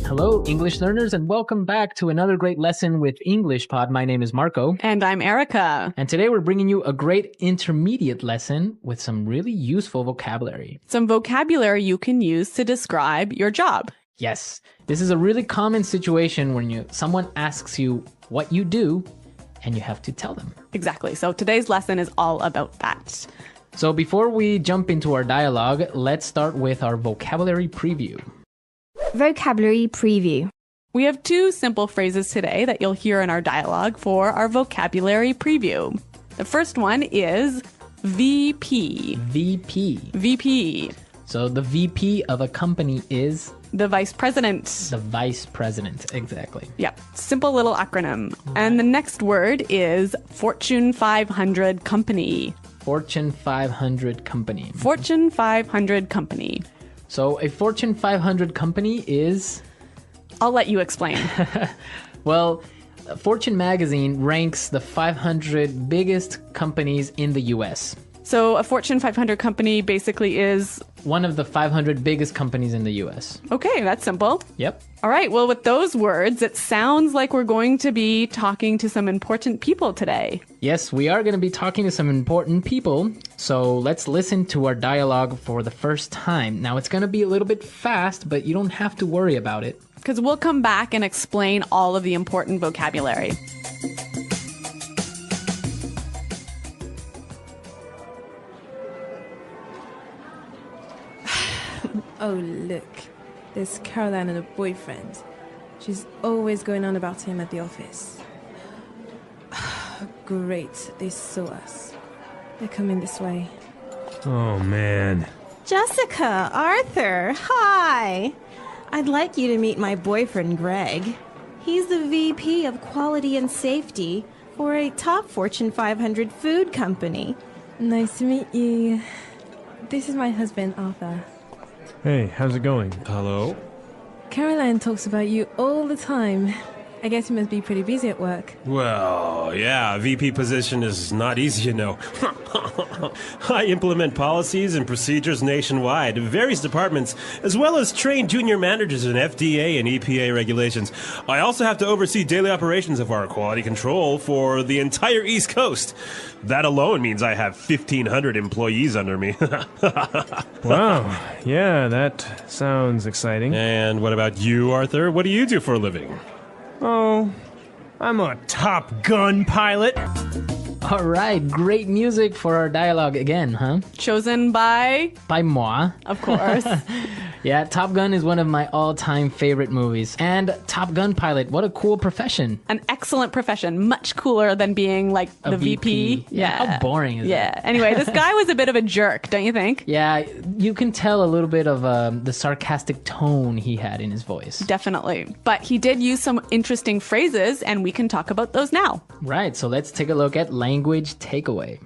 Hello, English learners, and welcome back to another great lesson with English Pod. My name is Marco. And I'm Erica. And today we're bringing you a great intermediate lesson with some really useful vocabulary. Some vocabulary you can use to describe your job. Yes, this is a really common situation when someone asks you what you do and you have to tell them. Exactly. So today's lesson is all about that. So before we jump into our dialogue, let's start with our vocabulary preview. Vocabulary preview. We have two simple phrases today that you'll hear in our dialogue for our vocabulary preview. The first one is VP. VP. VP. So the VP of a company is? The vice president. The vice president, exactly. Yep. Simple little acronym. And the next word is Fortune 500 company. Fortune 500 company. Fortune 500 company. So a Fortune 500 company is? I'll let you explain. Well, Fortune magazine ranks the 500 biggest companies in the US. So a Fortune 500 company basically is? One of the 500 biggest companies in the US. Okay, that's simple. Yep. All right, well, with those words, it sounds like we're going to be talking to some important people today. Yes, we are going to be talking to some important people. So let's listen to our dialogue for the first time. Now, it's going to be a little bit fast, but you don't have to worry about it. Because we'll come back and explain all of the important vocabulary. Oh, look. There's Caroline and her boyfriend. She's always going on about him at the office. Great, they saw us. They're coming this way. Oh, man. Jessica, Arthur, hi. I'd like you to meet my boyfriend, Greg. He's the VP of Quality and Safety for a top Fortune 500 food company. Nice to meet you. This is my husband, Arthur. Hey, how's it going? Hello? Caroline talks about you all the time. I guess you must be pretty busy at work. Well, yeah, VP position is not easy, you know. I implement policies and procedures nationwide in various departments, as well as train junior managers in FDA and EPA regulations. I also have to oversee daily operations of our quality control for the entire East Coast. That alone means I have 1,500 employees under me. Wow, yeah, that sounds exciting. And what about you, Arthur? What do you do for a living? Oh, I'm a Top Gun pilot. All right, great music for our dialogue again, huh? Chosen by moi. Of course. Yeah, Top Gun is one of my all-time favorite movies. And Top Gun pilot, what a cool profession. An excellent profession. Much cooler than being like A the VP. Yeah, how boring is that? Yeah. Anyway, this guy was a bit of a jerk, don't you think? Yeah, you can tell a little bit of the sarcastic tone he had in his voice. Definitely. But he did use some interesting phrases, and we can talk about those now. Right, so let's take a look at language takeaway.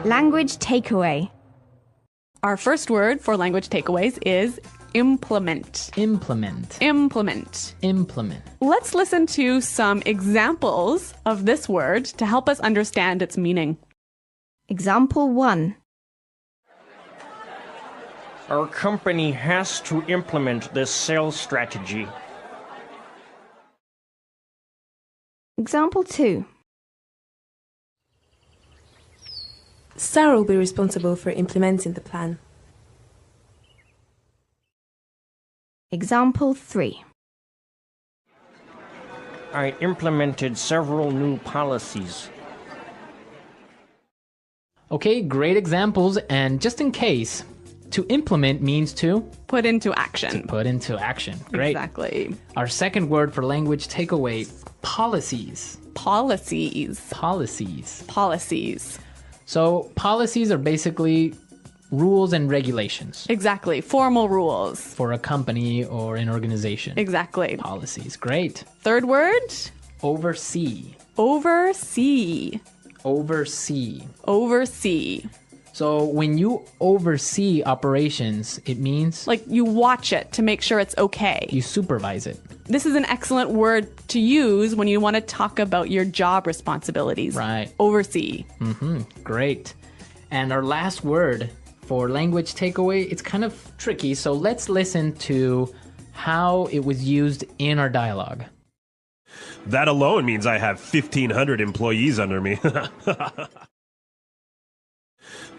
Language takeaway. Our first word for language takeaways is implement. Implement. Implement. Implement. Let's listen to some examples of this word to help us understand its meaning. Example 1. Our company has to implement this sales strategy. Example 2. Sarah will be responsible for implementing the plan. Example 3. I implemented several new policies. Okay, great examples. And just in case, to implement means to Put into action. put into action. Great. Exactly. Our second word for language takeaway, policies. Policies. Policies. Policies. So policies are basically rules and regulations Exactly. Formal rules. for a company or an organization. Exactly. Policies. Great. Third word, Oversee. oversee. Oversee. Oversee. So when you oversee operations, it means Like you watch it to make sure it's okay. you supervise it. This is an excellent word to use when you want to talk about your job responsibilities. Right. Oversee. Great. And our last word for language takeaway, it's kind of tricky. So let's listen to how it was used in our dialogue. That alone means I have 1,500 employees under me.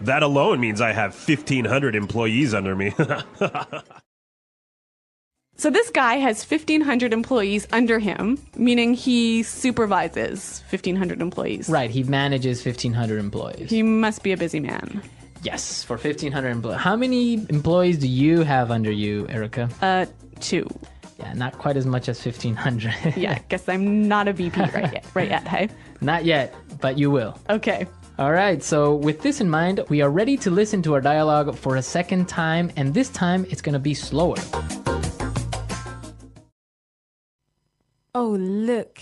That alone means I have 1,500 employees under me. So this guy has 1,500 employees under him, meaning he supervises 1,500 employees. Right, he manages 1,500 employees. He must be a busy man. Yes, for 1,500 employees. How many employees do you have under you, Erica? 2. Yeah, not quite as much as 1,500. Yeah, guess I'm not a VP right yet, hey? Not yet, but you will. Okay. All right, so with this in mind, we are ready to listen to our dialogue for a second time, and this time it's going to be slower. Oh, look,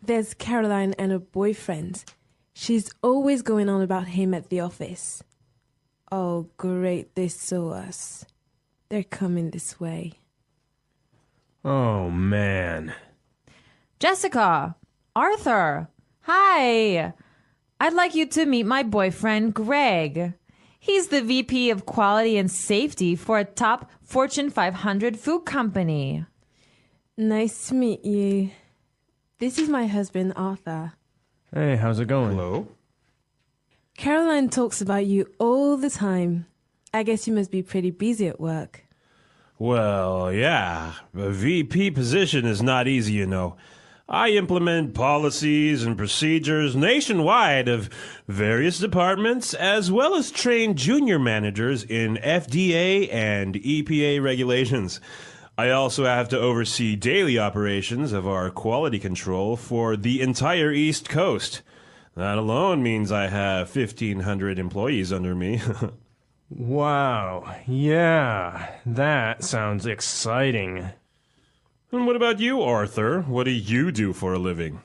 there's Caroline and her boyfriend. She's always going on about him at the office. Oh, great, they saw us. They're coming this way. Oh, man. Jessica! Arthur! Hi! I'd like you to meet my boyfriend, Greg. He's the VP of Quality and Safety for a top Fortune 500 food company. Nice to meet you. This is my husband, Arthur. Hey, how's it going? Hello? Caroline talks about you all the time. I guess you must be pretty busy at work. Well, yeah. A VP position is not easy, you know. I implement policies and procedures nationwide of various departments, as well as train junior managers in FDA and EPA regulations. I also have to oversee daily operations of our quality control for the entire East Coast. That alone means I have 1,500 employees under me. Wow. Yeah, that sounds exciting. And what about you, Arthur? What do you do for a living?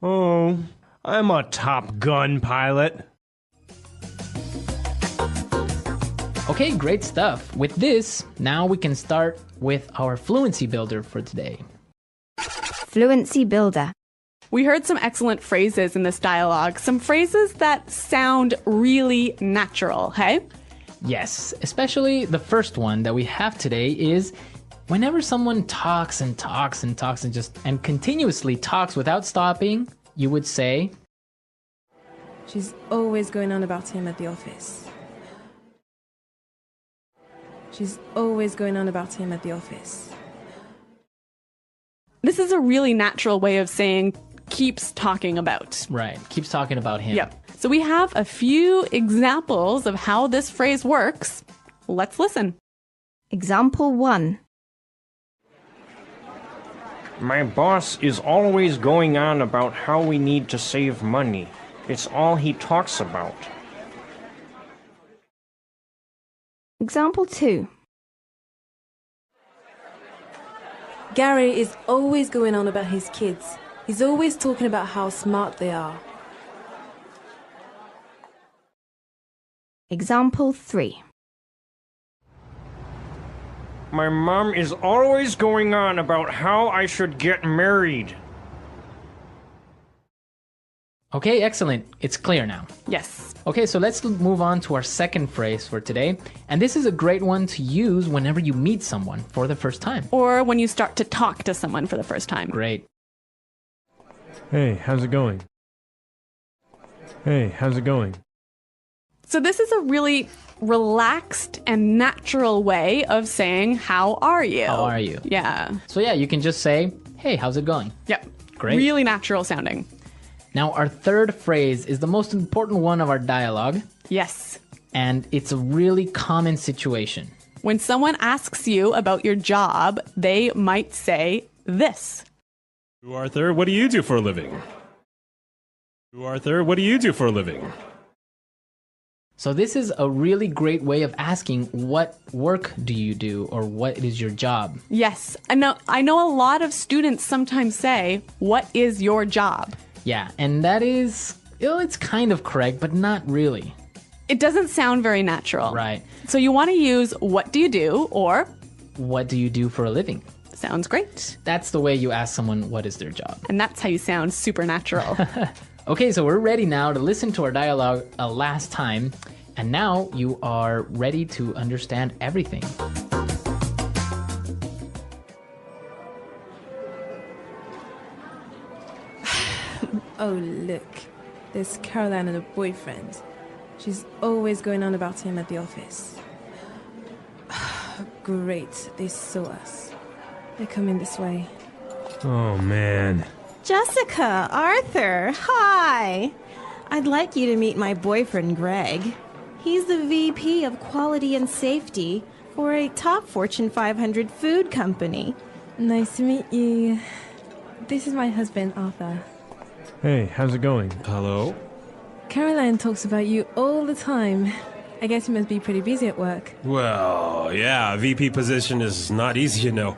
Oh, I'm a Top Gun pilot. Okay, great stuff. With this, now we can start with our fluency builder for today. Fluency builder. We heard some excellent phrases in this dialogue, some phrases that sound really natural, hey? Yes, especially the first one that we have today is whenever someone talks and talks and talks and continuously talks without stopping, you would say, She's always going on about him at the office. She's always going on about him at the office. This is a really natural way of saying keeps talking about. right, keeps talking about him. Yep. So we have a few examples of how this phrase works. Let's listen. Example 1. My boss is always going on about how we need to save money. It's all he talks about. Example 2. Gary is always going on about his kids. He's always talking about how smart they are. Example 3. My mom is always going on about how I should get married. Okay, excellent. It's clear now. Yes. Okay, so let's move on to our second phrase for today. And this is a great one to use whenever you meet someone for the first time. Or when you start to talk to someone for the first time. Great. Hey, how's it going? Hey, how's it going? So this is a really relaxed and natural way of saying, how are you? How are you? Yeah. So yeah, you can just say, hey, how's it going? Yep. Great. Really natural sounding. Now, our third phrase is the most important one of our dialogue, Yes. and it's a really common situation. When someone asks you about your job, they might say this. Arthur, what do you do for a living? Arthur, what do you do for a living? So this is a really great way of asking what work do you do or what is your job? Yes. I know a lot of students sometimes say, what is your job? Yeah, and that is, it's kind of correct, but not really. It doesn't sound very natural. Right. So you want to use what do you do or What do you do for a living? sounds great. That's the way you ask someone what is their job. And that's how you sound supernatural. Okay, so we're ready now to listen to our dialogue a last time. And now you are ready to understand everything. Oh, look, there's Caroline and her boyfriend. She's always going on about him at the office. Great, they saw us. They're coming this way. Oh, man. Jessica, Arthur, hi. I'd like you to meet my boyfriend, Greg. He's the VP of Quality and Safety for a top Fortune 500 food company. Nice to meet you. This is my husband, Arthur. Hey, how's it going? Hello? Caroline talks about you all the time. I guess you must be pretty busy at work. Well, yeah, VP position is not easy, you know.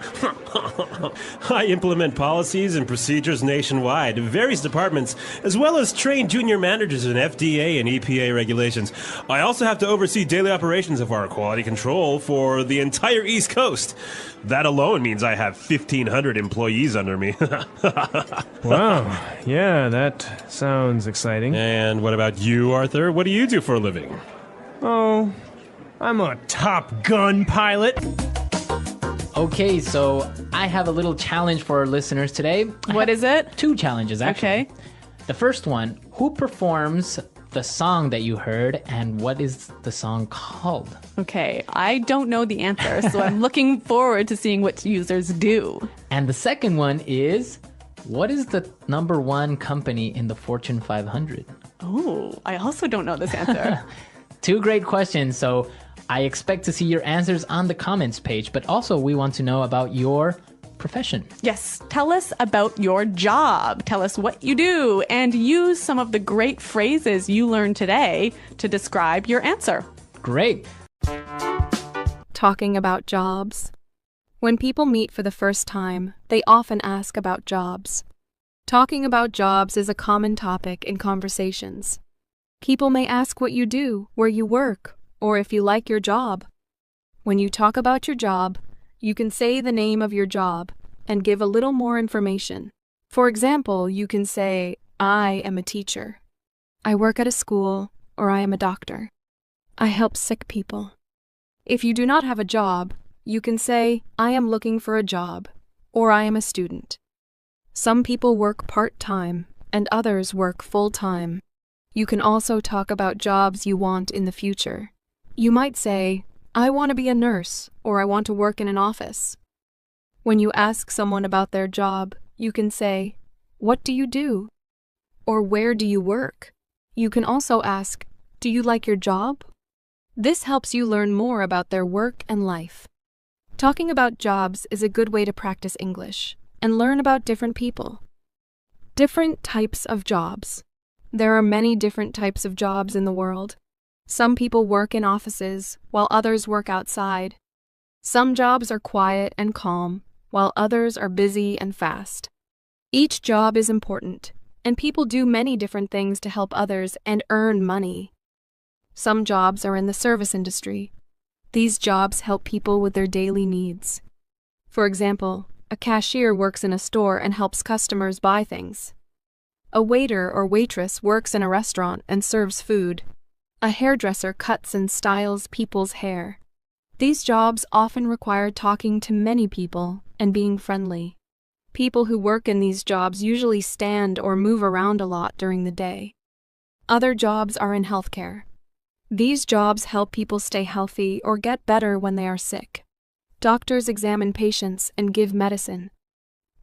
I implement policies and procedures nationwide in various departments, as well as train junior managers in FDA and EPA regulations. I also have to oversee daily operations of our quality control for the entire East Coast. That alone means I have 1,500 employees under me. Wow, yeah, that sounds exciting. And what about you, Arthur? What do you do for a living? Oh, I'm a Top Gun pilot. Okay, so I have a little challenge for our listeners today. What is it? 2 challenges, actually. Okay. The first one, who performs the song that you heard, and what is the song called? Okay, I don't know the answer, so I'm looking forward to seeing what users do. And the second one is, what is the number 1 company in the Fortune 500? Oh, I also don't know this answer. 2 great questions, so I expect to see your answers on the comments page, but also we want to know about your profession. Yes, tell us about your job. Tell us what you do, and use some of the great phrases you learned today to describe your answer. Great. Talking about jobs. When people meet for the first time, they often ask about jobs. Talking about jobs is a common topic in conversations. People may ask what you do, where you work, or if you like your job. When you talk about your job, you can say the name of your job and give a little more information. For example, you can say, I am a teacher. I work at a school, or I am a doctor. I help sick people. If you do not have a job, you can say, I am looking for a job, or I am a student. Some people work part-time, and others work full-time. You can also talk about jobs you want in the future. You might say, I want to be a nurse, or I want to work in an office. When you ask someone about their job, you can say, what do you do? Or where do you work? You can also ask, do you like your job? This helps you learn more about their work and life. Talking about jobs is a good way to practice English and learn about different people. Different types of jobs. There are many different types of jobs in the world. Some people work in offices, while others work outside. Some jobs are quiet and calm, while others are busy and fast. Each job is important, and people do many different things to help others and earn money. Some jobs are in the service industry. These jobs help people with their daily needs. For example, a cashier works in a store and helps customers buy things. A waiter or waitress works in a restaurant and serves food. A hairdresser cuts and styles people's hair. These jobs often require talking to many people and being friendly. People who work in these jobs usually stand or move around a lot during the day. Other jobs are in healthcare. These jobs help people stay healthy or get better when they are sick. Doctors examine patients and give medicine.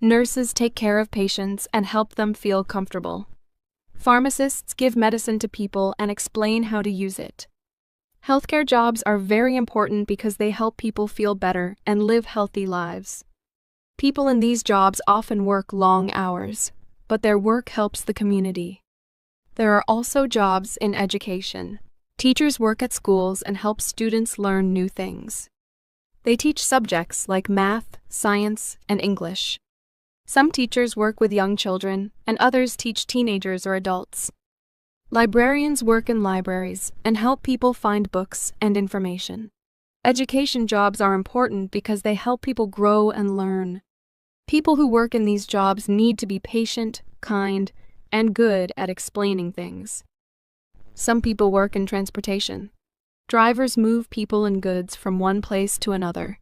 Nurses take care of patients and help them feel comfortable. Pharmacists give medicine to people and explain how to use it. Healthcare jobs are very important because they help people feel better and live healthy lives. People in these jobs often work long hours, but their work helps the community. There are also jobs in education. Teachers work at schools and help students learn new things. They teach subjects like math, science, and English. Some teachers work with young children, and others teach teenagers or adults. Librarians work in libraries and help people find books and information. Education jobs are important because they help people grow and learn. People who work in these jobs need to be patient, kind, and good at explaining things. Some people work in transportation. Drivers move people and goods from one place to another.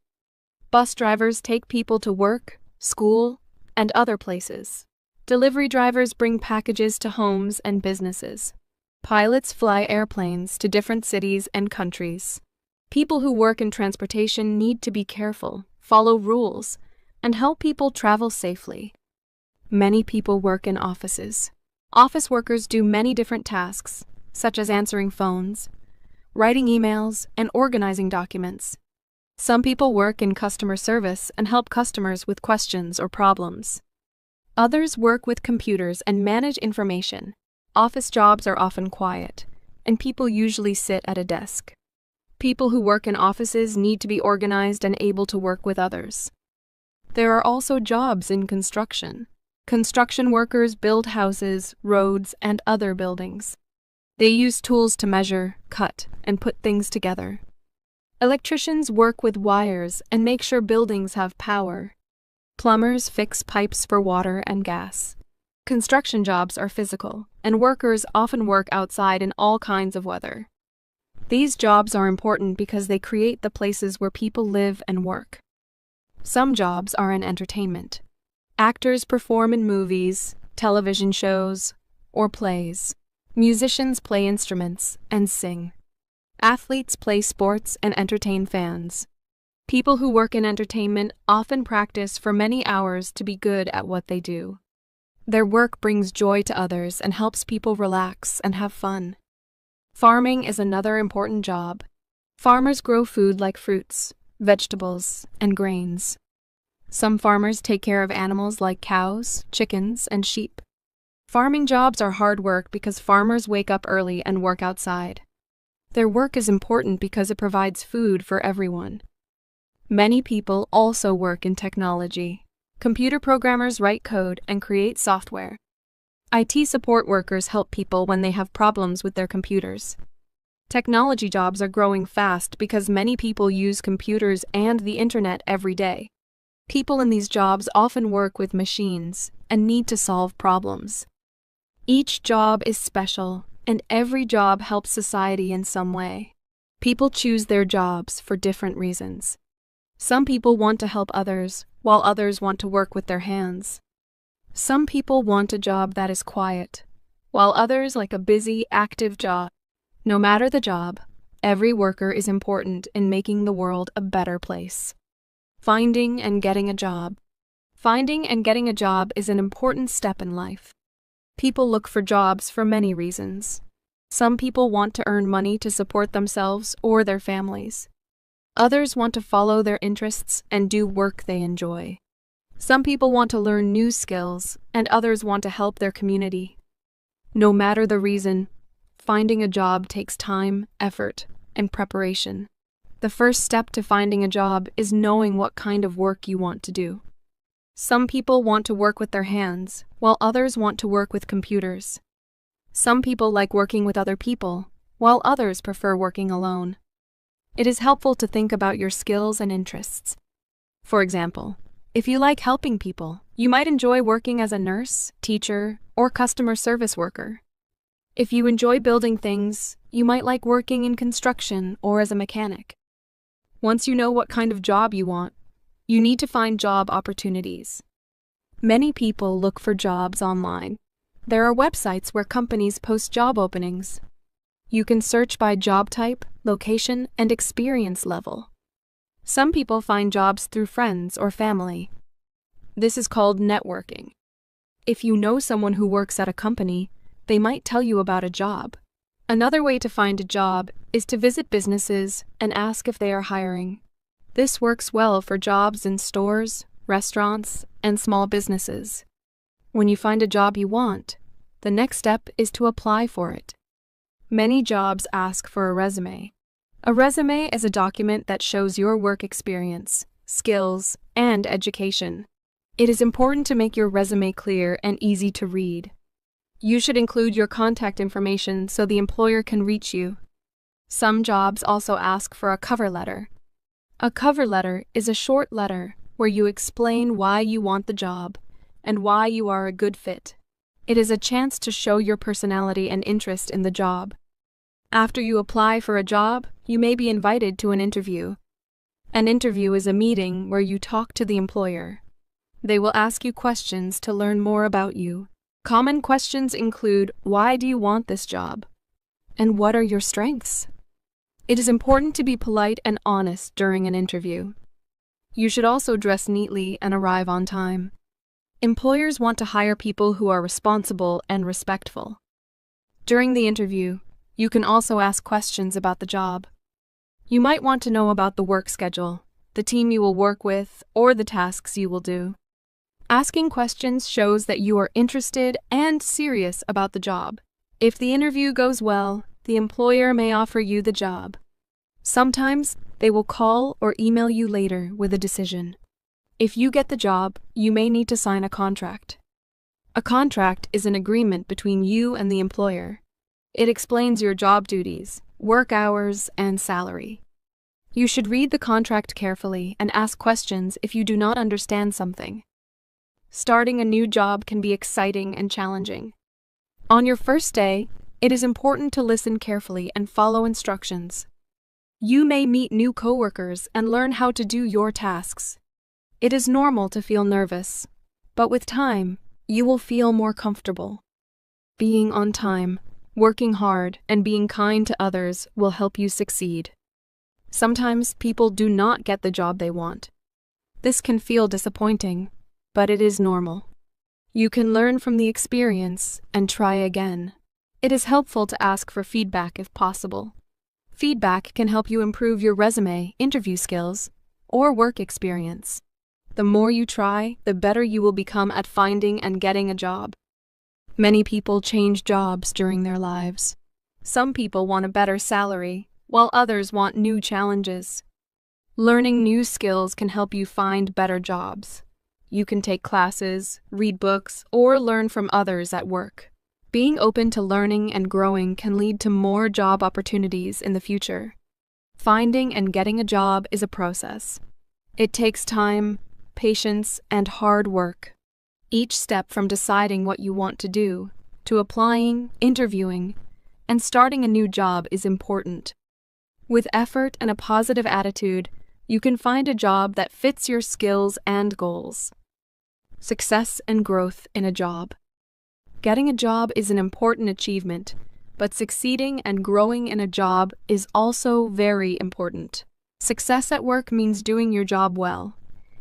Bus drivers take people to work, school, and other places. Delivery drivers bring packages to homes and businesses. Pilots fly airplanes to different cities and countries. People who work in transportation need to be careful, follow rules, and help people travel safely. Many people work in offices. Office workers do many different tasks, such as answering phones, writing emails, and organizing documents. Some people work in customer service and help customers with questions or problems. Others work with computers and manage information. Office jobs are often quiet, and people usually sit at a desk. People who work in offices need to be organized and able to work with others. There are also jobs in construction. Construction workers build houses, roads, and other buildings. They use tools to measure, cut, and put things together. Electricians work with wires and make sure buildings have power. Plumbers fix pipes for water and gas. Construction jobs are physical, and workers often work outside in all kinds of weather. These jobs are important because they create the places where people live and work. Some jobs are in entertainment. Actors perform in movies, television shows, or plays. Musicians play instruments and sing. Athletes play sports and entertain fans. People who work in entertainment often practice for many hours to be good at what they do. Their work brings joy to others and helps people relax and have fun. Farming is another important job. Farmers grow food like fruits, vegetables, and grains. Some farmers take care of animals like cows, chickens, and sheep. Farming jobs are hard work because farmers wake up early and work outside. Their work is important because it provides food for everyone. Many people also work in technology. Computer programmers write code and create software. IT support workers help people when they have problems with their computers. Technology jobs are growing fast because many people use computers and the internet every day. People in these jobs often work with machines and need to solve problems. Each job is special, and every job helps society in some way. People choose their jobs for different reasons. Some people want to help others, while others want to work with their hands. Some people want a job that is quiet, while others like a busy, active job. No matter the job, every worker is important in making the world a better place. Finding and getting a job. Finding and getting a job is an important step in life. People look for jobs for many reasons. Some people want to earn money to support themselves or their families. Others want to follow their interests and do work they enjoy. Some people want to learn new skills, and others want to help their community. No matter the reason, finding a job takes time, effort, and preparation. The first step to finding a job is knowing what kind of work you want to do. Some people want to work with their hands, while others want to work with computers. Some people like working with other people, while others prefer working alone. It is helpful to think about your skills and interests. For example, if you like helping people, you might enjoy working as a nurse, teacher, or customer service worker. If you enjoy building things, you might like working in construction or as a mechanic. Once you know what kind of job you want, you need to find job opportunities. Many people look for jobs online. There are websites where companies post job openings. You can search by job type, location, and experience level. Some people find jobs through friends or family. This is called networking. If you know someone who works at a company, they might tell you about a job. Another way to find a job is to visit businesses and ask if they are hiring. This works well for jobs in stores, restaurants, and small businesses. When you find a job you want, the next step is to apply for it. Many jobs ask for a resume. A resume is a document that shows your work experience, skills, and education. It is important to make your resume clear and easy to read. You should include your contact information so the employer can reach you. Some jobs also ask for a cover letter. A cover letter is a short letter where you explain why you want the job and why you are a good fit. It is a chance to show your personality and interest in the job. After you apply for a job, you may be invited to an interview. An interview is a meeting where you talk to the employer. They will ask you questions to learn more about you. Common questions include, why do you want this job? And what are your strengths? It is important to be polite and honest during an interview. You should also dress neatly and arrive on time. Employers want to hire people who are responsible and respectful. During the interview, you can also ask questions about the job. You might want to know about the work schedule, the team you will work with, or the tasks you will do. Asking questions shows that you are interested and serious about the job. If the interview goes well, the employer may offer you the job. Sometimes they will call or email you later with a decision. If you get the job, you may need to sign a contract. A contract is an agreement between you and the employer. It explains your job duties, work hours, and salary. You should read the contract carefully and ask questions if you do not understand something. Starting a new job can be exciting and challenging. On your first day, it is important to listen carefully and follow instructions. You may meet new coworkers and learn how to do your tasks. It is normal to feel nervous, but with time, you will feel more comfortable. Being on time, working hard, and being kind to others will help you succeed. Sometimes people do not get the job they want. This can feel disappointing, but it is normal. You can learn from the experience and try again. It is helpful to ask for feedback if possible. Feedback can help you improve your resume, interview skills, or work experience. The more you try, the better you will become at finding and getting a job. Many people change jobs during their lives. Some people want a better salary, while others want new challenges. Learning new skills can help you find better jobs. You can take classes, read books, or learn from others at work. Being open to learning and growing can lead to more job opportunities in the future. Finding and getting a job is a process. It takes time, patience, and hard work. Each step from deciding what you want to do, to applying, interviewing, and starting a new job is important. With effort and a positive attitude, you can find a job that fits your skills and goals. Success and growth in a job. Getting a job is an important achievement, but succeeding and growing in a job is also very important. Success at work means doing your job well,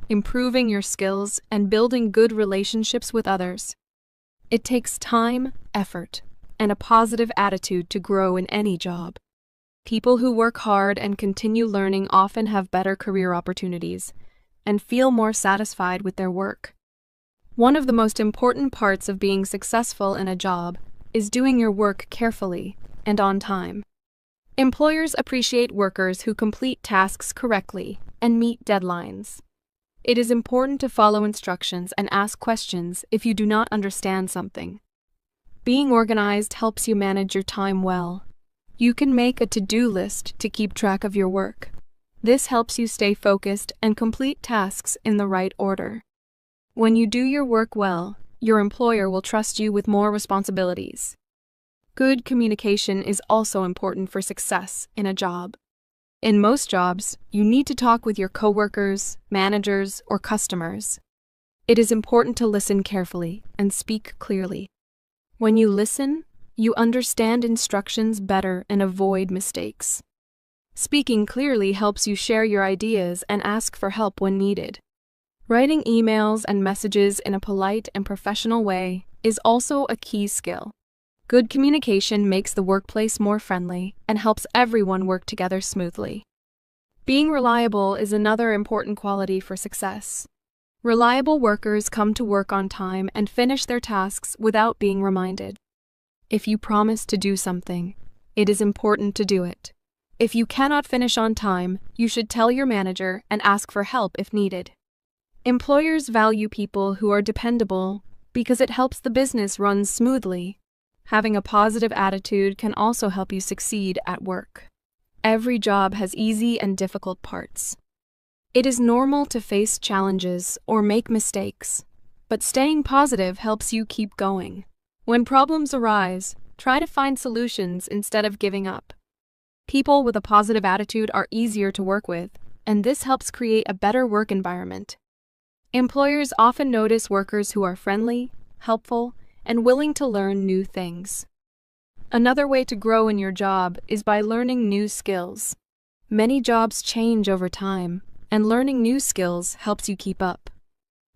improving your skills, and building good relationships with others. It takes time, effort, and a positive attitude to grow in any job. People who work hard and continue learning often have better career opportunities and feel more satisfied with their work. One of the most important parts of being successful in a job is doing your work carefully and on time. Employers appreciate workers who complete tasks correctly and meet deadlines. It is important to follow instructions and ask questions if you do not understand something. Being organized helps you manage your time well. You can make a to-do list to keep track of your work. This helps you stay focused and complete tasks in the right order. When you do your work well, your employer will trust you with more responsibilities. Good communication is also important for success in a job. In most jobs, you need to talk with your coworkers, managers, or customers. It is important to listen carefully and speak clearly. When you listen, you understand instructions better and avoid mistakes. Speaking clearly helps you share your ideas and ask for help when needed. Writing emails and messages in a polite and professional way is also a key skill. Good communication makes the workplace more friendly and helps everyone work together smoothly. Being reliable is another important quality for success. Reliable workers come to work on time and finish their tasks without being reminded. If you promise to do something, it is important to do it. If you cannot finish on time, you should tell your manager and ask for help if needed. Employers value people who are dependable because it helps the business run smoothly. Having a positive attitude can also help you succeed at work. Every job has easy and difficult parts. It is normal to face challenges or make mistakes, but staying positive helps you keep going. When problems arise, try to find solutions instead of giving up. People with a positive attitude are easier to work with, and this helps create a better work environment. Employers often notice workers who are friendly, helpful, and willing to learn new things. Another way to grow in your job is by learning new skills. Many jobs change over time, and learning new skills helps you keep up.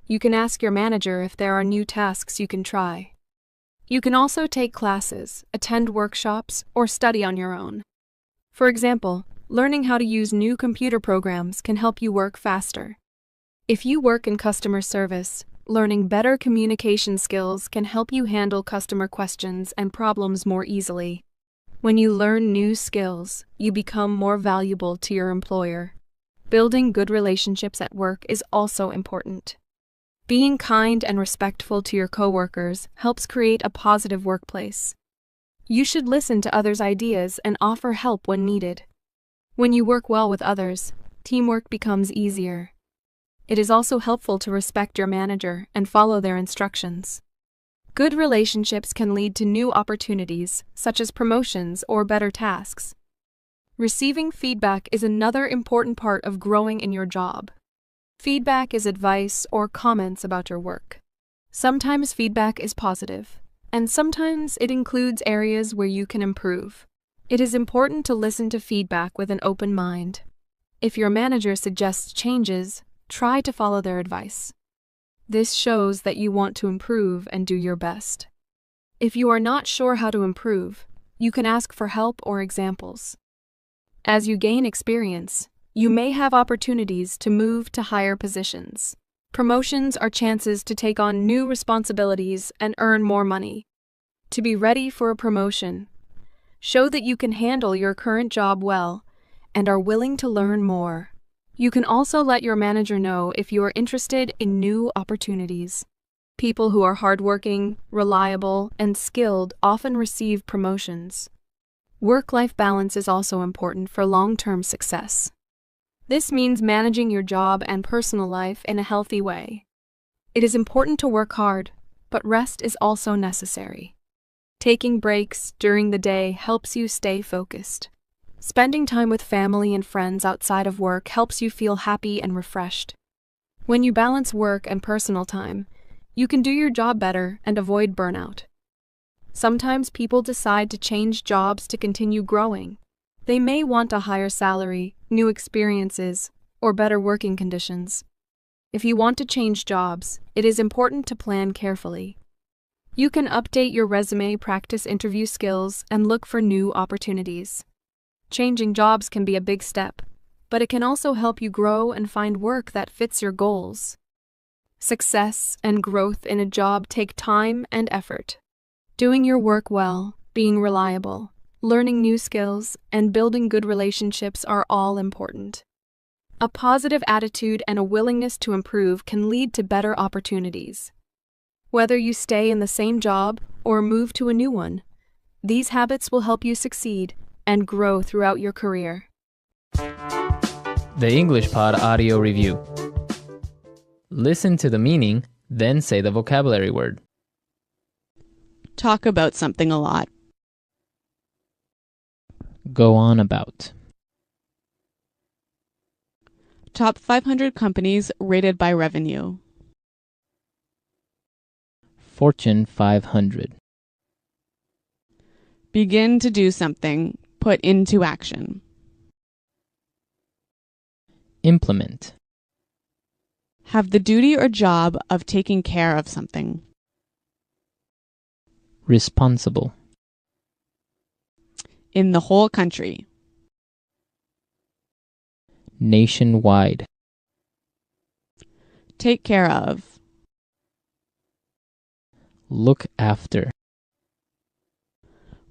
You can ask your manager if there are new tasks you can try. You can also take classes, attend workshops, or study on your own. For example, learning how to use new computer programs can help you work faster. If you work in customer service, learning better communication skills can help you handle customer questions and problems more easily. When you learn new skills, you become more valuable to your employer. Building good relationships at work is also important. Being kind and respectful to your coworkers helps create a positive workplace. You should listen to others' ideas and offer help when needed. When you work well with others, teamwork becomes easier. It is also helpful to respect your manager and follow their instructions. Good relationships can lead to new opportunities, such as promotions or better tasks. Receiving feedback is another important part of growing in your job. Feedback is advice or comments about your work. Sometimes feedback is positive, and sometimes it includes areas where you can improve. It is important to listen to feedback with an open mind. If your manager suggests changes, try to follow their advice. This shows that you want to improve and do your best. If you are not sure how to improve, you can ask for help or examples. As you gain experience, you may have opportunities to move to higher positions. Promotions are chances to take on new responsibilities and earn more money. To be ready for a promotion, show that you can handle your current job well and are willing to learn more. You can also let your manager know if you are interested in new opportunities. People who are hardworking, reliable, and skilled often receive promotions. Work-life balance is also important for long-term success. This means managing your job and personal life in a healthy way. It is important to work hard, but rest is also necessary. Taking breaks during the day helps you stay focused. Spending time with family and friends outside of work helps you feel happy and refreshed. When you balance work and personal time, you can do your job better and avoid burnout. Sometimes people decide to change jobs to continue growing. They may want a higher salary, new experiences, or better working conditions. If you want to change jobs, it is important to plan carefully. You can update your resume, practice interview skills, and look for new opportunities. Changing jobs can be a big step, but it can also help you grow and find work that fits your goals. Success and growth in a job take time and effort. Doing your work well, being reliable, learning new skills, and building good relationships are all important. A positive attitude and a willingness to improve can lead to better opportunities. Whether you stay in the same job or move to a new one, these habits will help you succeed and grow throughout your career. The English Pod Audio Review. Listen to the meaning, then say the vocabulary word. Talk about something a lot. Go on about. Top 500 companies rated by revenue. Fortune 500. Begin to do something. Put into action. Implement. Have the duty or job of taking care of something. Responsible. In the whole country. Nationwide. Take care of. Look after.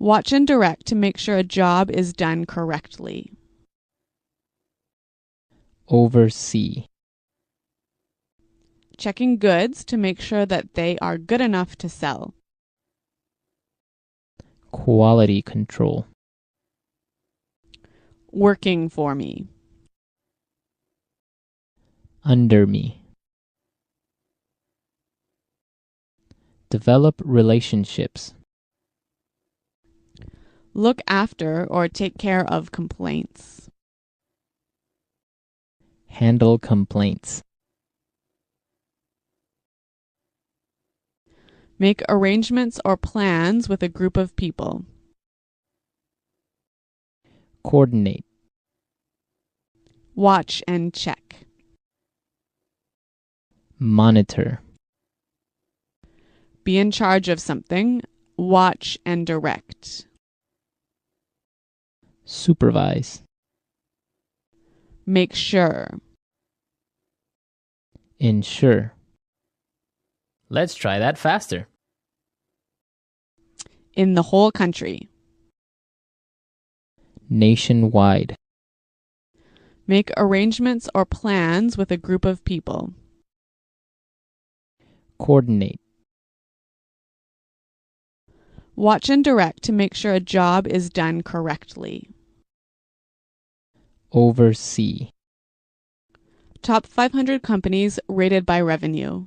Watch and direct to make sure a job is done correctly. Oversee. Checking goods to make sure that they are good enough to sell. Quality control. Working for me. Under me. Develop relationships. Look after or take care of complaints. Handle complaints. Make arrangements or plans with a group of people. Coordinate. Watch and check. Monitor. Be in charge of something. Watch and direct. Supervise. Make sure. Ensure. Let's try that faster. In the whole country. Nationwide. Make arrangements or plans with a group of people. Coordinate. Watch and direct to make sure a job is done correctly. Oversee. Top 500 companies rated by revenue.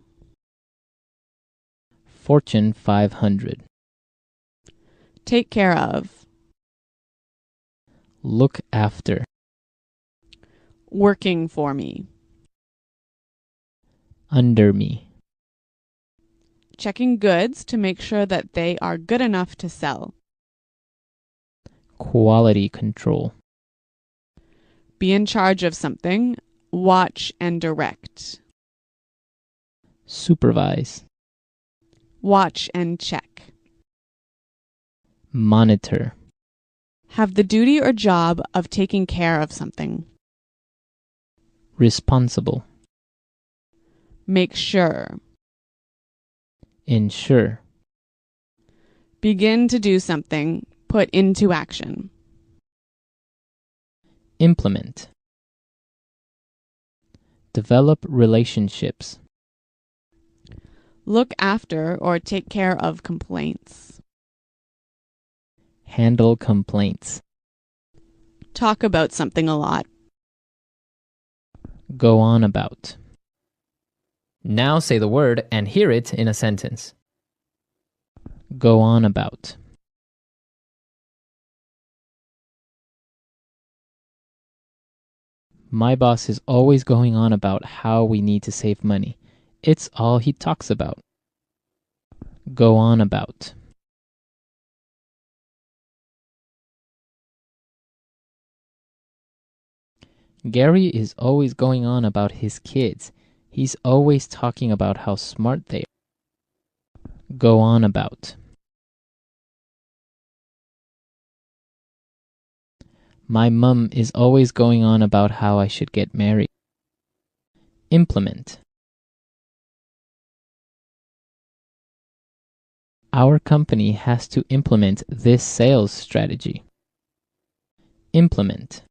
Fortune 500. Take care of. Look after. Working for me. Under me. Checking goods to make sure that they are good enough to sell. Quality control. Be in charge of something. Watch and direct. Supervise. Watch and check. Monitor. Have the duty or job of taking care of something. Responsible. Make sure. Ensure. Begin to do something. Put into action. Implement. Develop relationships. Look after or take care of complaints. Handle complaints. Talk about something a lot. Go on about. Now say the word and hear it in a sentence. Go on about. My boss is always going on about how we need to save money. It's all he talks about. Go on about. Gary is always going on about his kids. He's always talking about how smart they are. Go on about. My mum is always going on about how I should get married. Implement. Our company has to implement this sales strategy. Implement.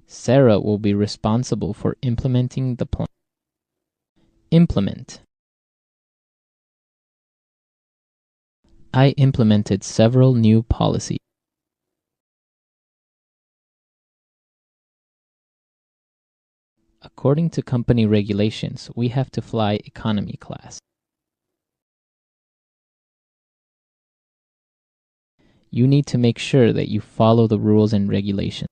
Sarah will be responsible for implementing the plan. Implement. I implemented several new policies. According to company regulations, we have to fly economy class. You need to make sure that you follow the rules and regulations.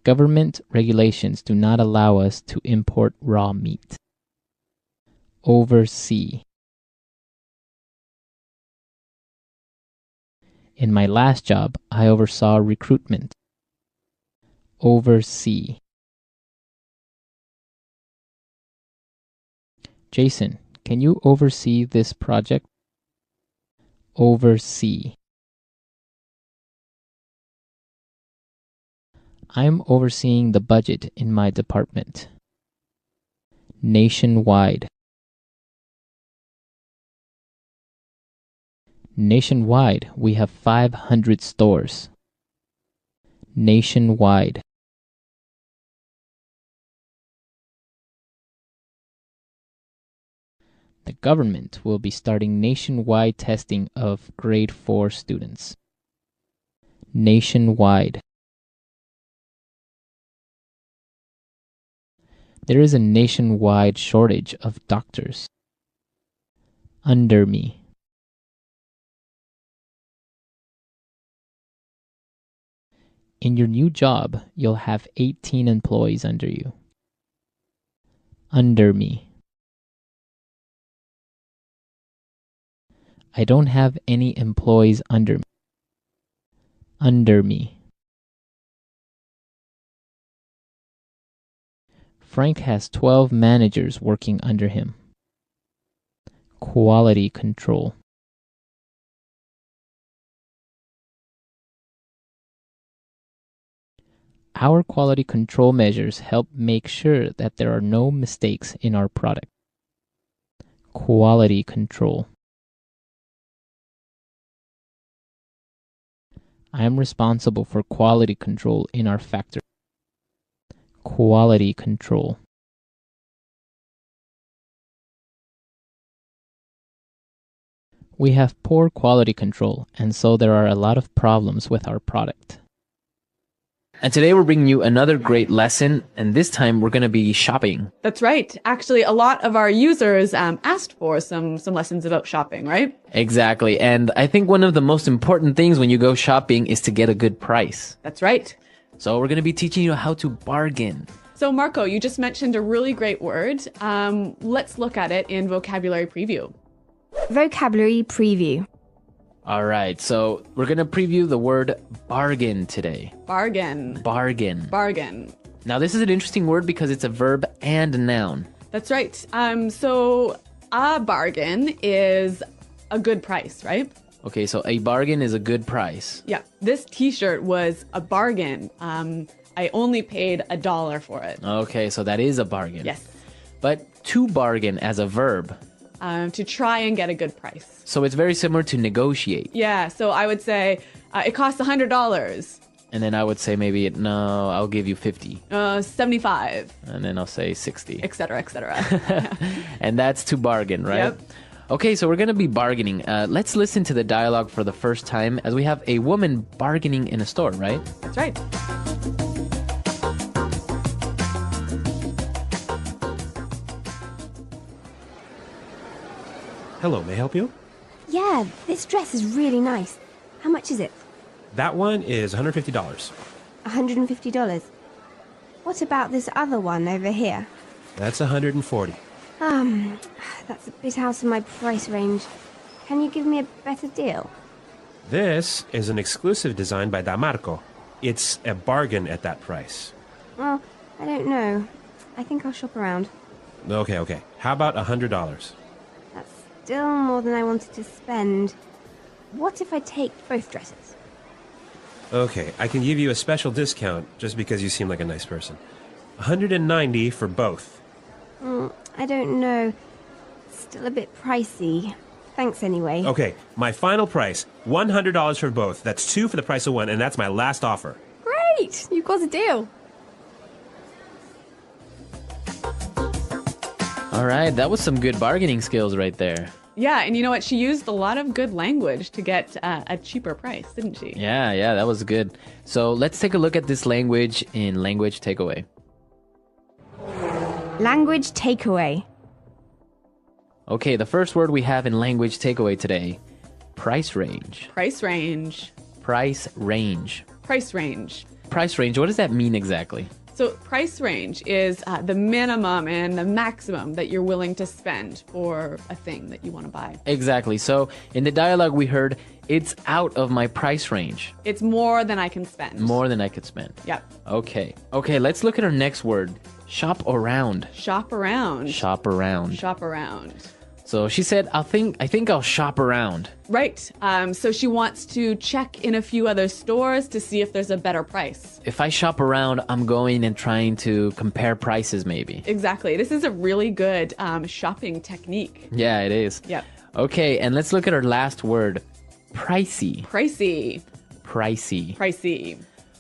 Government regulations do not allow us to import raw meat. Oversee. In my last job, I oversaw recruitment. Oversee. Jason, can you oversee this project? Oversee. I'm overseeing the budget in my department. Nationwide. Nationwide, we have 500 stores. Nationwide. The government will be starting nationwide testing of grade 4 students. Nationwide. There is a nationwide shortage of doctors. Under me. In your new job, you'll have 18 employees under you. Under me. I don't have any employees under me. Under me. Frank has 12 managers working under him. Quality control. Our quality control measures help make sure that there are no mistakes in our product. Quality control. I am responsible for quality control in our factory. Quality control. We have poor quality control, and so there are a lot of problems with our product. And today we're bringing you another great lesson, and this time we're going to be shopping. That's right. Actually, a lot of our users asked for some lessons about shopping, right? Exactly. And I think one of the most important things when you go shopping is to get a good price. That's right. So we're going to be teaching you how to bargain. So Marco, you just mentioned a really great word. Let's look at it in vocabulary preview. Vocabulary preview. All right, so we're going to preview the word bargain today. Bargain. Bargain. Bargain. Now, this is an interesting word because it's a verb and a noun. That's right. So a bargain is a good price, right? Okay, so a bargain is a good price. Yeah. This t-shirt was a bargain. I only paid $1 for it. Okay, so that is a bargain. Yes. But to bargain as a verb. To try and get a good price. So it's very similar to negotiate. Yeah, so I would say it costs $100. And then I would say maybe, no, I'll give you 50. 75. And then I'll say 60. Et cetera, et cetera. And that's to bargain, right? Yep. Okay, so we're going to be bargaining. Let's listen to the dialogue for the first time as we have a woman bargaining in a store, right? That's right. Hello, may I help you? Yeah, this dress is really nice. How much is it? That one is $150. $150. What about this other one over here? That's $140. That's a bit out of my price range. Can you give me a better deal? This is an exclusive design by Damarco. It's a bargain at that price. Well, I don't know. I think I'll shop around. Okay. How about $100? That's still more than I wanted to spend. What if I take both dresses? Okay, I can give you a special discount just because you seem like a nice person. $190 for both. I don't know. Still a bit pricey. Thanks anyway. Okay, my final price, $100 for both. That's 2 for the price of 1, and that's my last offer. Great! You've got a deal. All right, that was some good bargaining skills right there. Yeah, and you know what? She used a lot of good language to get a cheaper price, didn't she? Yeah, that was good. So let's take a look at this language in Language Takeaway. Language takeaway. Okay, the first word we have in Language Takeaway today, price range. Price range. Price range. Price range. Price range, what does that mean exactly? So price range is the minimum and the maximum that you're willing to spend for a thing that you want to buy. Exactly. So in the dialogue we heard, it's out of my price range. It's more than I can spend. More than I could spend. Yep. Okay, let's look at our next word. Shop around. Shop around. Shop around. Shop around. So she said, I think I'll shop around. Right. So she wants to check in a few other stores to see if there's a better price. If I shop around, I'm going and trying to compare prices maybe. Exactly. This is a really good shopping technique. Yeah, it is. Yep. Okay, and let's look at our last word. Pricey. Pricey. Pricey. Pricey.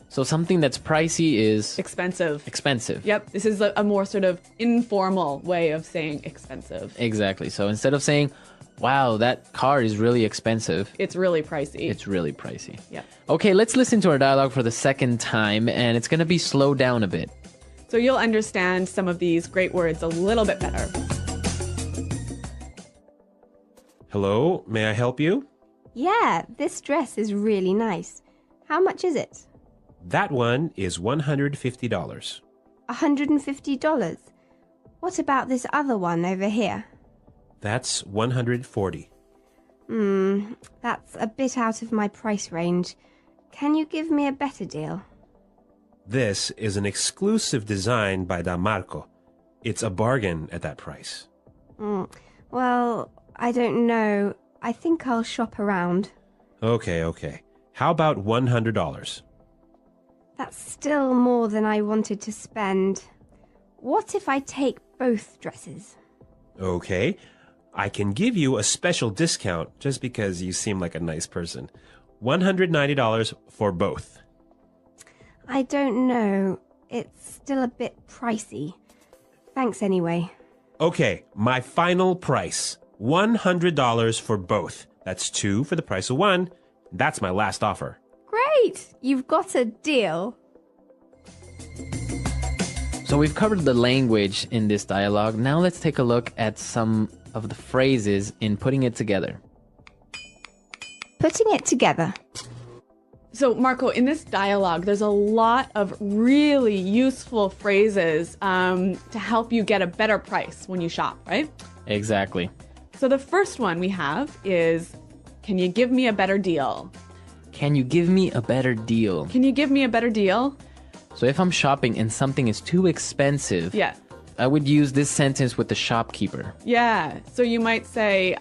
So something that's pricey is... Expensive. Expensive. Yep. This is a more sort of informal way of saying expensive. Exactly. So instead of saying, wow, that car is really expensive. It's really pricey. It's really pricey. Yep. Okay, let's listen to our dialogue for the second time, and it's going to be slowed down a bit. So you'll understand some of these great words a little bit better. Hello, may I help you? Yeah, this dress is really nice. How much is it? That one is $150. $150? What about this other one over here? That's $140. That's a bit out of my price range. Can you give me a better deal? This is an exclusive design by Da Marco. It's a bargain at that price. Well, I don't know. I think I'll shop around. Okay. How about $100? That's still more than I wanted to spend. What if I take both dresses? Okay. I can give you a special discount just because you seem like a nice person. $190 for both. I don't know. It's still a bit pricey. Thanks anyway. Okay, my final price. $100 for both. That's 2 for the price of 1. That's my last offer. Great! You've got a deal. So we've covered the language in this dialogue. Now let's take a look at some of the phrases in putting it together. Putting it together. So, Marco, in this dialogue, there's a lot of really useful phrases to help you get a better price when you shop, right? Exactly. So the first one we have is, can you give me a better deal? Can you give me a better deal? Can you give me a better deal? So if I'm shopping and something is too expensive, Yeah. I would use this sentence with the shopkeeper. Yeah. So you might say,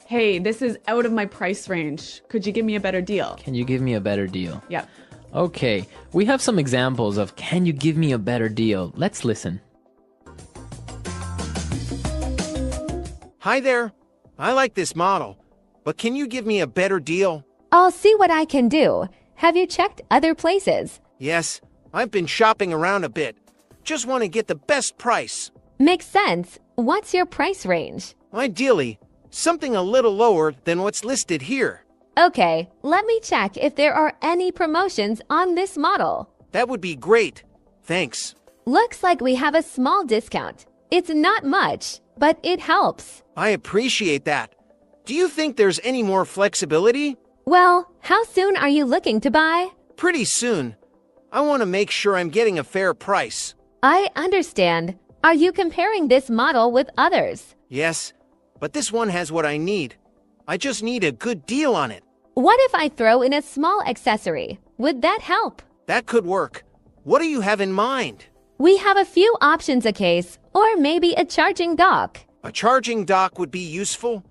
hey, this is out of my price range. Could you give me a better deal? Can you give me a better deal? Yep. Okay, we have some examples of can you give me a better deal? Let's listen. Hi there. I like this model, but can you give me a better deal? I'll see what I can do. Have you checked other places? Yes, I've been shopping around a bit. Just want to get the best price. Makes sense. What's your price range? Ideally, something a little lower than what's listed here. Okay, let me check if there are any promotions on this model. That would be great. Thanks. Looks like we have a small discount. It's not much, but it helps. I appreciate that. Do you think there's any more flexibility? Well, how soon are you looking to buy? Pretty soon. I want to make sure I'm getting a fair price. I understand. Are you comparing this model with others? Yes, but this one has what I need. I just need a good deal on it. What if I throw in a small accessory? Would that help? That could work. What do you have in mind? We have a few options: a case, or maybe a charging dock. A charging dock would be useful,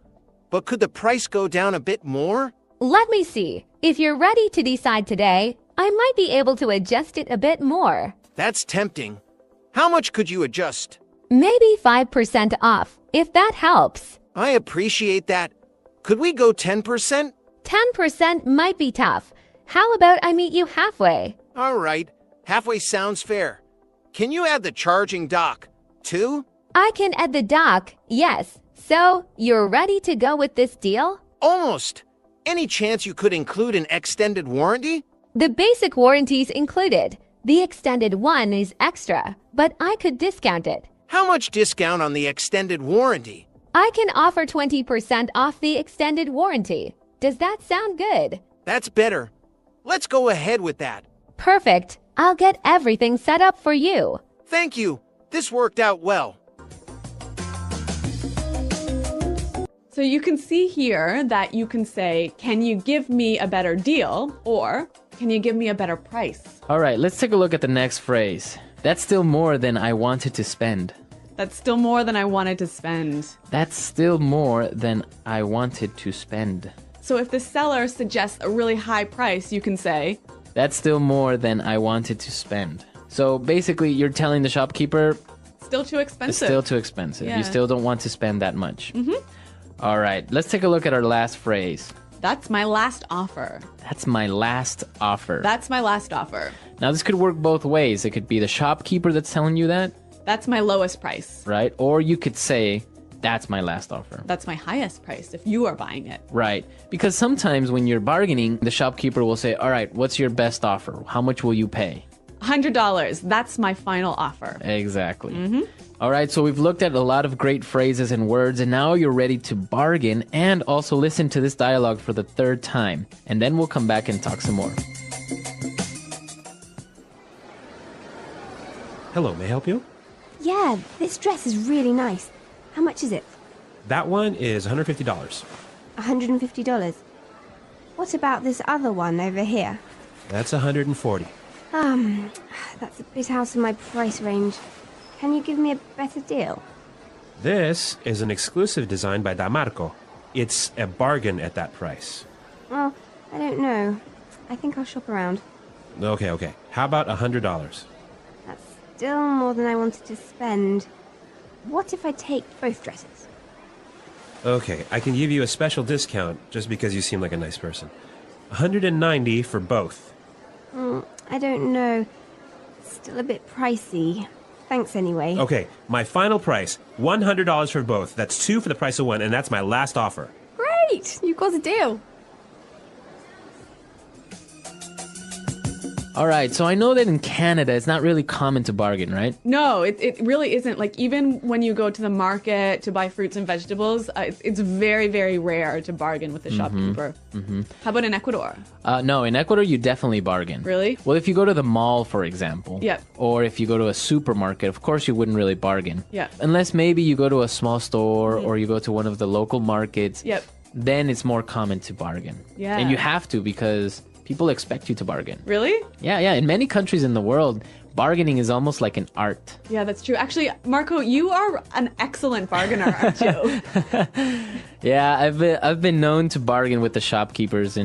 but could the price go down a bit more? Let me see. If you're ready to decide today, I might be able to adjust it a bit more. That's tempting. How much could you adjust? Maybe 5% off, if that helps. I appreciate that. Could we go 10%? 10% might be tough. How about I meet you halfway? All right. Halfway sounds fair. Can you add the charging dock, too? I can add the dock, yes. So, you're ready to go with this deal? Almost. Any chance you could include an extended warranty? The basic warranty's included. The extended one is extra, but I could discount it. How much discount on the extended warranty? I can offer 20% off the extended warranty. Does that sound good? That's better. Let's go ahead with that. Perfect. I'll get everything set up for you. Thank you. This worked out well. So you can see here that you can say, can you give me a better deal? Or, can you give me a better price? All right, let's take a look at the next phrase. That's still more than I wanted to spend. That's still more than I wanted to spend. That's still more than I wanted to spend. So if the seller suggests a really high price, you can say, that's still more than I wanted to spend. So basically, you're telling the shopkeeper, still too expensive. It's still too expensive. Yeah. You still don't want to spend that much. Mm-hmm. All right, let's take a look at our last phrase. That's my last offer. That's my last offer. That's my last offer. Now, this could work both ways. It could be the shopkeeper that's telling you that. That's my lowest price. Right? Or you could say, that's my last offer. That's my highest price if you are buying it. Right. Because sometimes when you're bargaining, the shopkeeper will say, all right, what's your best offer? How much will you pay? $100. That's my final offer. Exactly. Mm-hmm. All right, so we've looked at a lot of great phrases and words, and now you're ready to bargain and also listen to this dialogue for the third time. And then we'll come back and talk some more. Hello, may I help you? Yeah, this dress is really nice. How much is it? That one is $150. $150. What about this other one over here? That's $140. That's a bit out of my price range. Can you give me a better deal? This is an exclusive design by Damarco. It's a bargain at that price. Well, I don't know. I think I'll shop around. Okay. How about $100? That's still more than I wanted to spend. What if I take both dresses? Okay, I can give you a special discount just because you seem like a nice person. $190 for both. I don't know. Still a bit pricey. Thanks anyway. Okay, my final price, $100 for both. That's two for the price of one, and that's my last offer. Great! You've got a deal. All right, so I know that in Canada, it's not really common to bargain, right? No, it really isn't. Like, even when you go to the market to buy fruits and vegetables, it's very, very rare to bargain with the shopkeeper. How about in Ecuador? No, in Ecuador, you definitely bargain. Really? Well, if you go to the mall, for example, Yep. or if you go to a supermarket, of course you wouldn't really bargain. Yeah. Unless maybe you go to a small store or you go to one of the local markets. Yep. Then it's more common to bargain. Yeah. And you have to because people expect you to bargain. Really? Yeah. In many countries in the world, bargaining is almost like an art. Yeah, that's true. Actually, Marco, you are an excellent bargainer, aren't you? Yeah, I've been known to bargain with the shopkeepers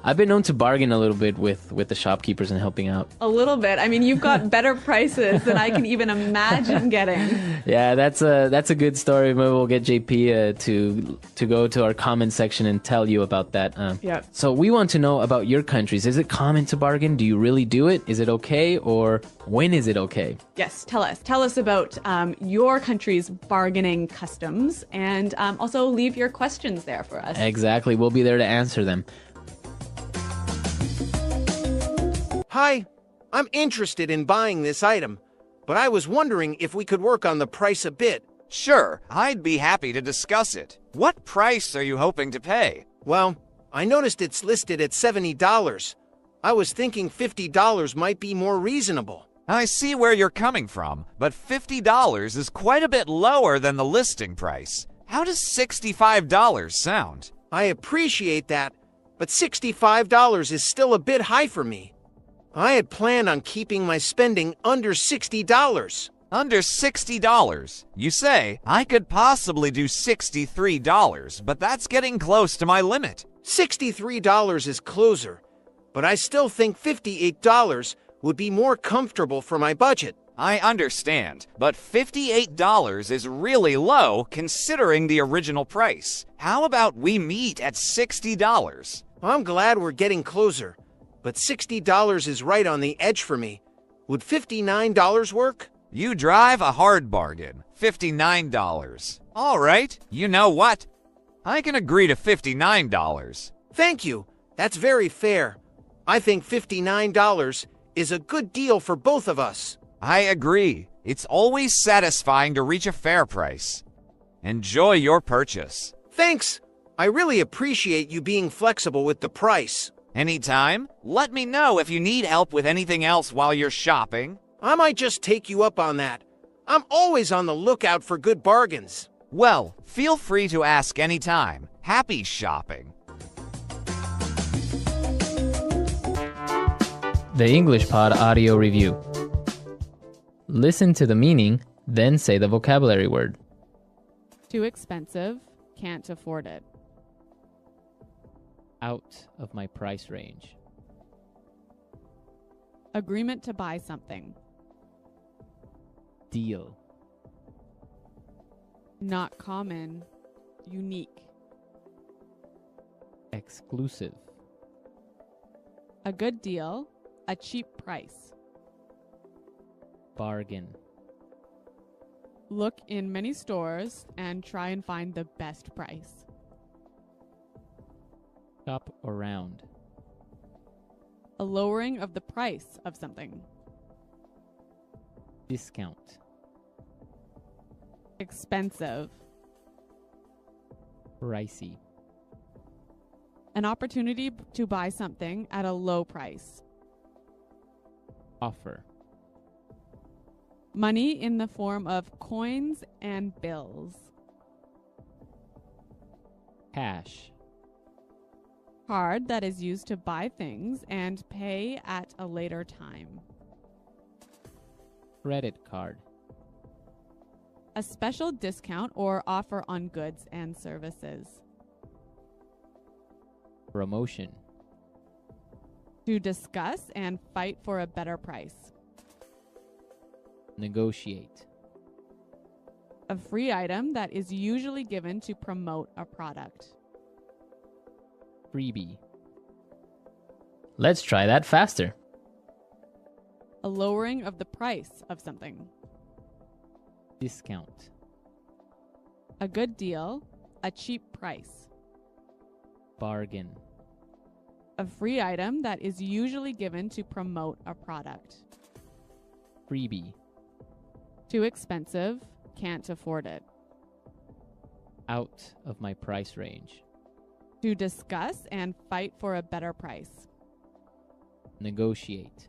I've been known to bargain a little bit with the shopkeepers and helping out. A little bit. I mean, you've got better prices than I can even imagine getting. Yeah, that's a good story. Maybe we'll get JP to go to our comment section and tell you about that. Yeah. So we want to know about your countries. Is it common to bargain? Do you really do it? Is it okay? Or when is it okay? Yes, tell us. Tell us about your country's bargaining customs, and also leave your questions there for us. Exactly. We'll be there to answer them. Hi, I'm interested in buying this item, but I was wondering if we could work on the price a bit. Sure, I'd be happy to discuss it. What price are you hoping to pay? Well, I noticed it's listed at $70. I was thinking $50 might be more reasonable. I see where you're coming from, but $50 is quite a bit lower than the listing price. How does $65 sound? I appreciate that, but $65 is still a bit high for me. I had planned on keeping my spending under $60. Under $60? You say, I could possibly do $63, but that's getting close to my limit. $63 is closer, but I still think $58 would be more comfortable for my budget. I understand, but $58 is really low considering the original price. How about we meet at $60? I'm glad we're getting closer, but $60 is right on the edge for me. Would $59 work? You drive a hard bargain. $59. All right, you know what? I can agree to $59. Thank you. That's very fair. I think $59 is a good deal for both of us. I agree. It's always satisfying to reach a fair price. Enjoy your purchase. Thanks. I really appreciate you being flexible with the price. Anytime. Let me know if you need help with anything else while you're shopping. I might just take you up on that. I'm always on the lookout for good bargains. Well, feel free to ask anytime. Happy shopping. The English Pod Audio Review. Listen to the meaning, then say the vocabulary word. Too expensive, can't afford it. Out of my price range. Agreement to buy something. Deal. Not common, unique. Exclusive. A good deal, a cheap price. Bargain. Look in many stores and try and find the best price. Shop around. A lowering of the price of something. Discount. Expensive. Pricey. An opportunity to buy something at a low price. Offer. Money in the form of coins and bills. Cash. Card that is used to buy things and pay at a later time. Credit card. A special discount or offer on goods and services. Promotion. To discuss and fight for a better price. Negotiate. A free item that is usually given to promote a product. Freebie. Let's try that faster. A lowering of the price of something. Discount. A good deal, a cheap price. Bargain. A free item that is usually given to promote a product. Freebie. Too expensive, can't afford it. Out of my price range. To discuss and fight for a better price. Negotiate.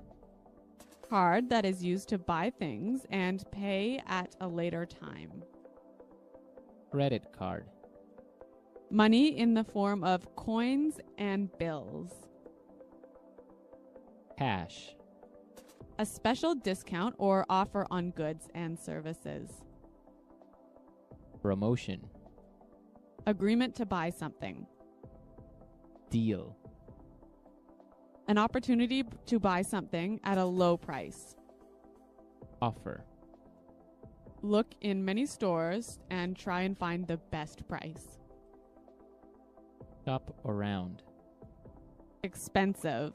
Card that is used to buy things and pay at a later time. Credit card. Money in the form of coins and bills. Cash. A special discount or offer on goods and services. Promotion. Agreement to buy something. Deal. An opportunity to buy something at a low price. Offer. Look in many stores and try and find the best price. Shop around. Expensive.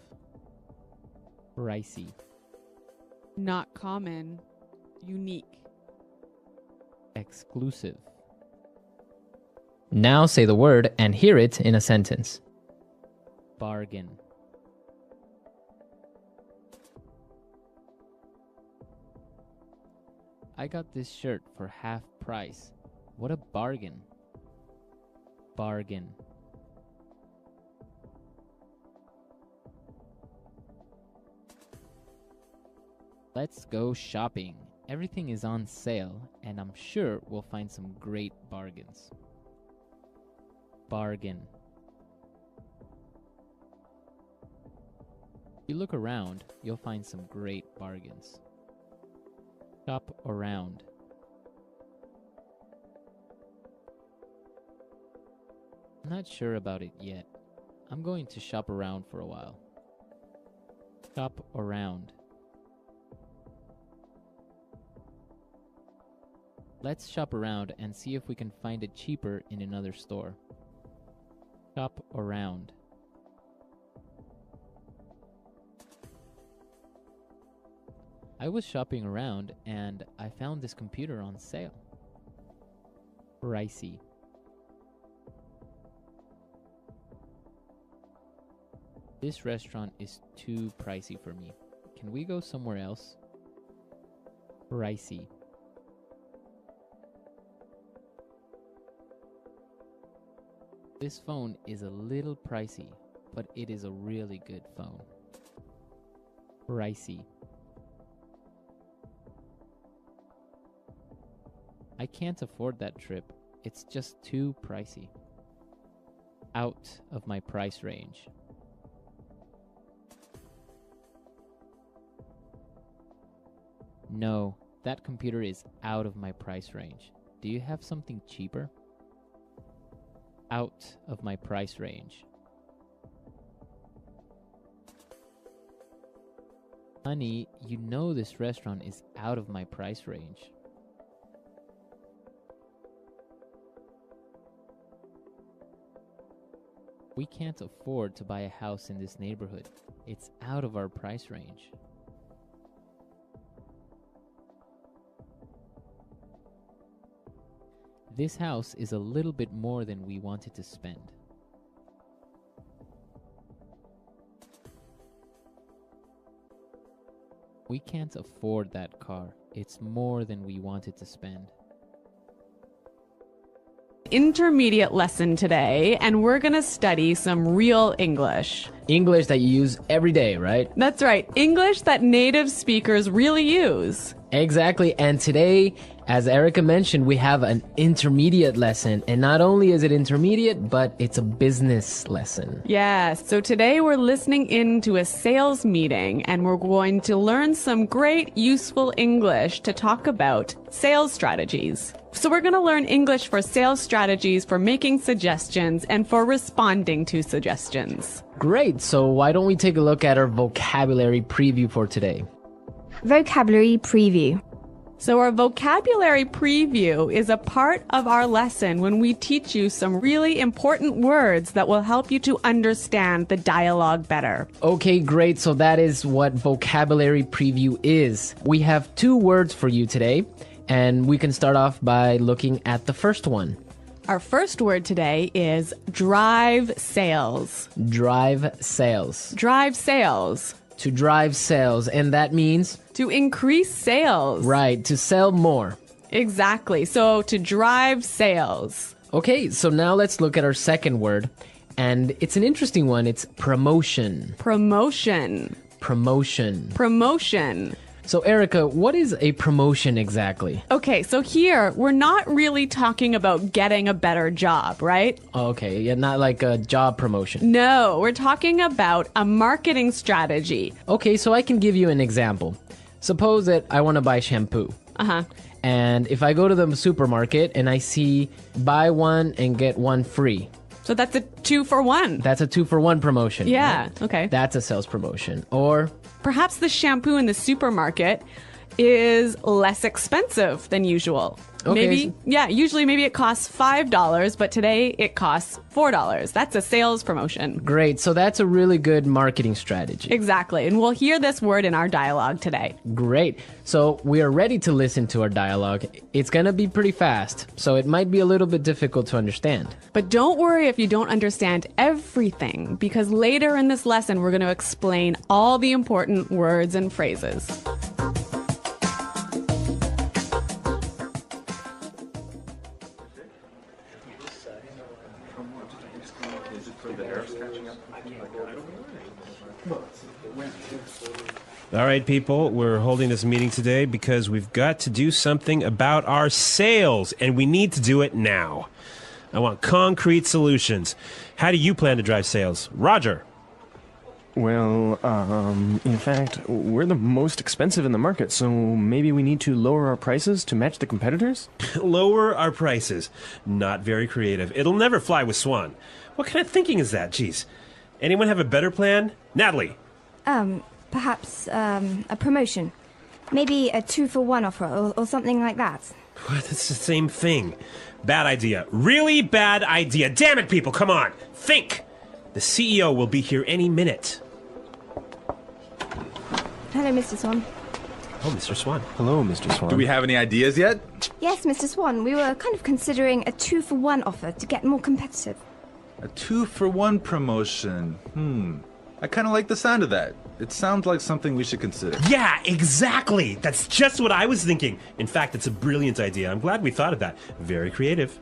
Pricey. Not common. Unique. Exclusive. Now say the word and hear it in a sentence. Bargain. I got this shirt for half price. What a bargain. Bargain. Let's go shopping. Everything is on sale, and I'm sure we'll find some great bargains. Bargain. If you look around, you'll find some great bargains. Shop around. I'm not sure about it yet. I'm going to shop around for a while. Shop around. Let's shop around and see if we can find it cheaper in another store. Shop around. I was shopping around and I found this computer on sale. Pricey. This restaurant is too pricey for me. Can we go somewhere else? Pricey. This phone is a little pricey, but it is a really good phone. Pricey. I can't afford that trip. It's just too pricey. Out of my price range. No, that computer is out of my price range. Do you have something cheaper? Out of my price range. Honey, you know this restaurant is out of my price range. We can't afford to buy a house in this neighborhood. It's out of our price range. This house is a little bit more than we wanted to spend. We can't afford that car. It's more than we wanted to spend. Intermediate lesson today, and we're going to study some real English. English that you use every day, right? That's right. English that native speakers really use. Exactly. And today, as Erica mentioned, we have an intermediate lesson. And not only is it intermediate, but it's a business lesson. Yes. So today we're listening into a sales meeting and we're going to learn some great useful English to talk about sales strategies. So we're going to learn English for sales strategies, for making suggestions, and for responding to suggestions. Great. So why don't we take a look at our vocabulary preview for today? Vocabulary preview. So our vocabulary preview is a part of our lesson when we teach you some really important words that will help you to understand the dialogue better. Okay, great. So that is what vocabulary preview is. We have 2 words for you today, and we can start off by looking at the first one. Our first word today is drive sales. Drive sales. Drive sales. To drive sales, and that means? To increase sales. Right, to sell more. Exactly. So to drive sales. Okay, so now let's look at our second word, and it's an interesting one. It's promotion. Promotion. Promotion. Promotion. So Erica, what is a promotion exactly? Okay, so here we're not really talking about getting a better job, right? Okay, yeah, not like a job promotion. No, we're talking about a marketing strategy. Okay, so I can give you an example. Suppose that I want to buy shampoo. Uh-huh. And if I go to the supermarket and I see buy one and get one free. So that's a 2-for-1. That's a 2-for-1 promotion. Yeah, right? okay. That's a sales promotion. Or perhaps the shampoo in the supermarket is less expensive than usual. Okay. Usually maybe it costs $5, but today it costs $4. That's a sales promotion. Great. So that's a really good marketing strategy. Exactly. And we'll hear this word in our dialogue today. Great. So we are ready to listen to our dialogue. It's going to be pretty fast, so it might be a little bit difficult to understand. But don't worry if you don't understand everything, because later in this lesson, we're going to explain all the important words and phrases. All right, people, we're holding this meeting today because we've got to do something about our sales, and we need to do it now. I want concrete solutions. How do you plan to drive sales? Roger. Well, in fact, we're the most expensive in the market, so maybe we need to lower our prices to match the competitors? Lower our prices. Not very creative. It'll never fly with Swan. What kind of thinking is that? Jeez. Anyone have a better plan? Natalie. Perhaps a promotion. Maybe a 2-for-1 offer or something like that. What? It's the same thing. Bad idea. Really bad idea. Damn it, people, come on. Think. The CEO will be here any minute. Hello, Mr. Swan. Oh, Mr. Swan. Hello, Mr. Swan. Do we have any ideas yet? Yes, Mr. Swan. We were kind of considering a 2-for-1 offer to get more competitive. A 2-for-1 promotion. I kind of like the sound of that. It sounds like something we should consider. Yeah, exactly. That's just what I was thinking. In fact, it's a brilliant idea. I'm glad we thought of that. Very creative.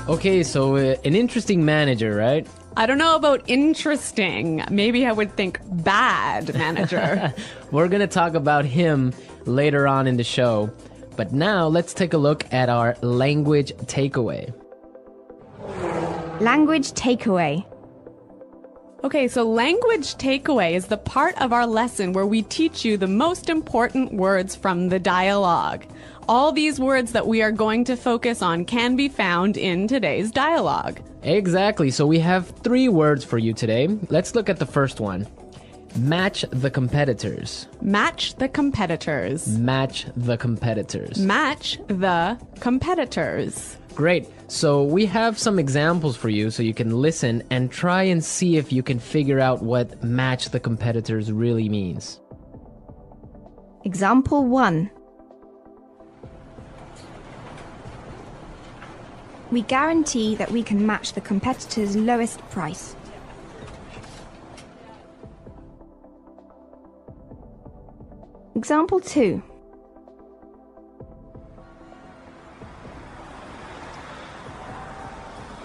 Okay, so an interesting manager, right? I don't know about interesting. Maybe I would think bad manager. We're going to talk about him later on in the show. But now let's take a look at our language takeaway. Language takeaway. Okay, so language takeaway is the part of our lesson where we teach you the most important words from the dialogue. All these words that we are going to focus on can be found in today's dialogue. Exactly. So we have 3 words for you today. Let's look at the first one. Match the competitors. Match the competitors. Match the competitors. Match the competitors. Great. So we have some examples for you so you can listen and try and see if you can figure out what match the competitors really means. Example 1. We guarantee that we can match the competitor's lowest price. Example 2.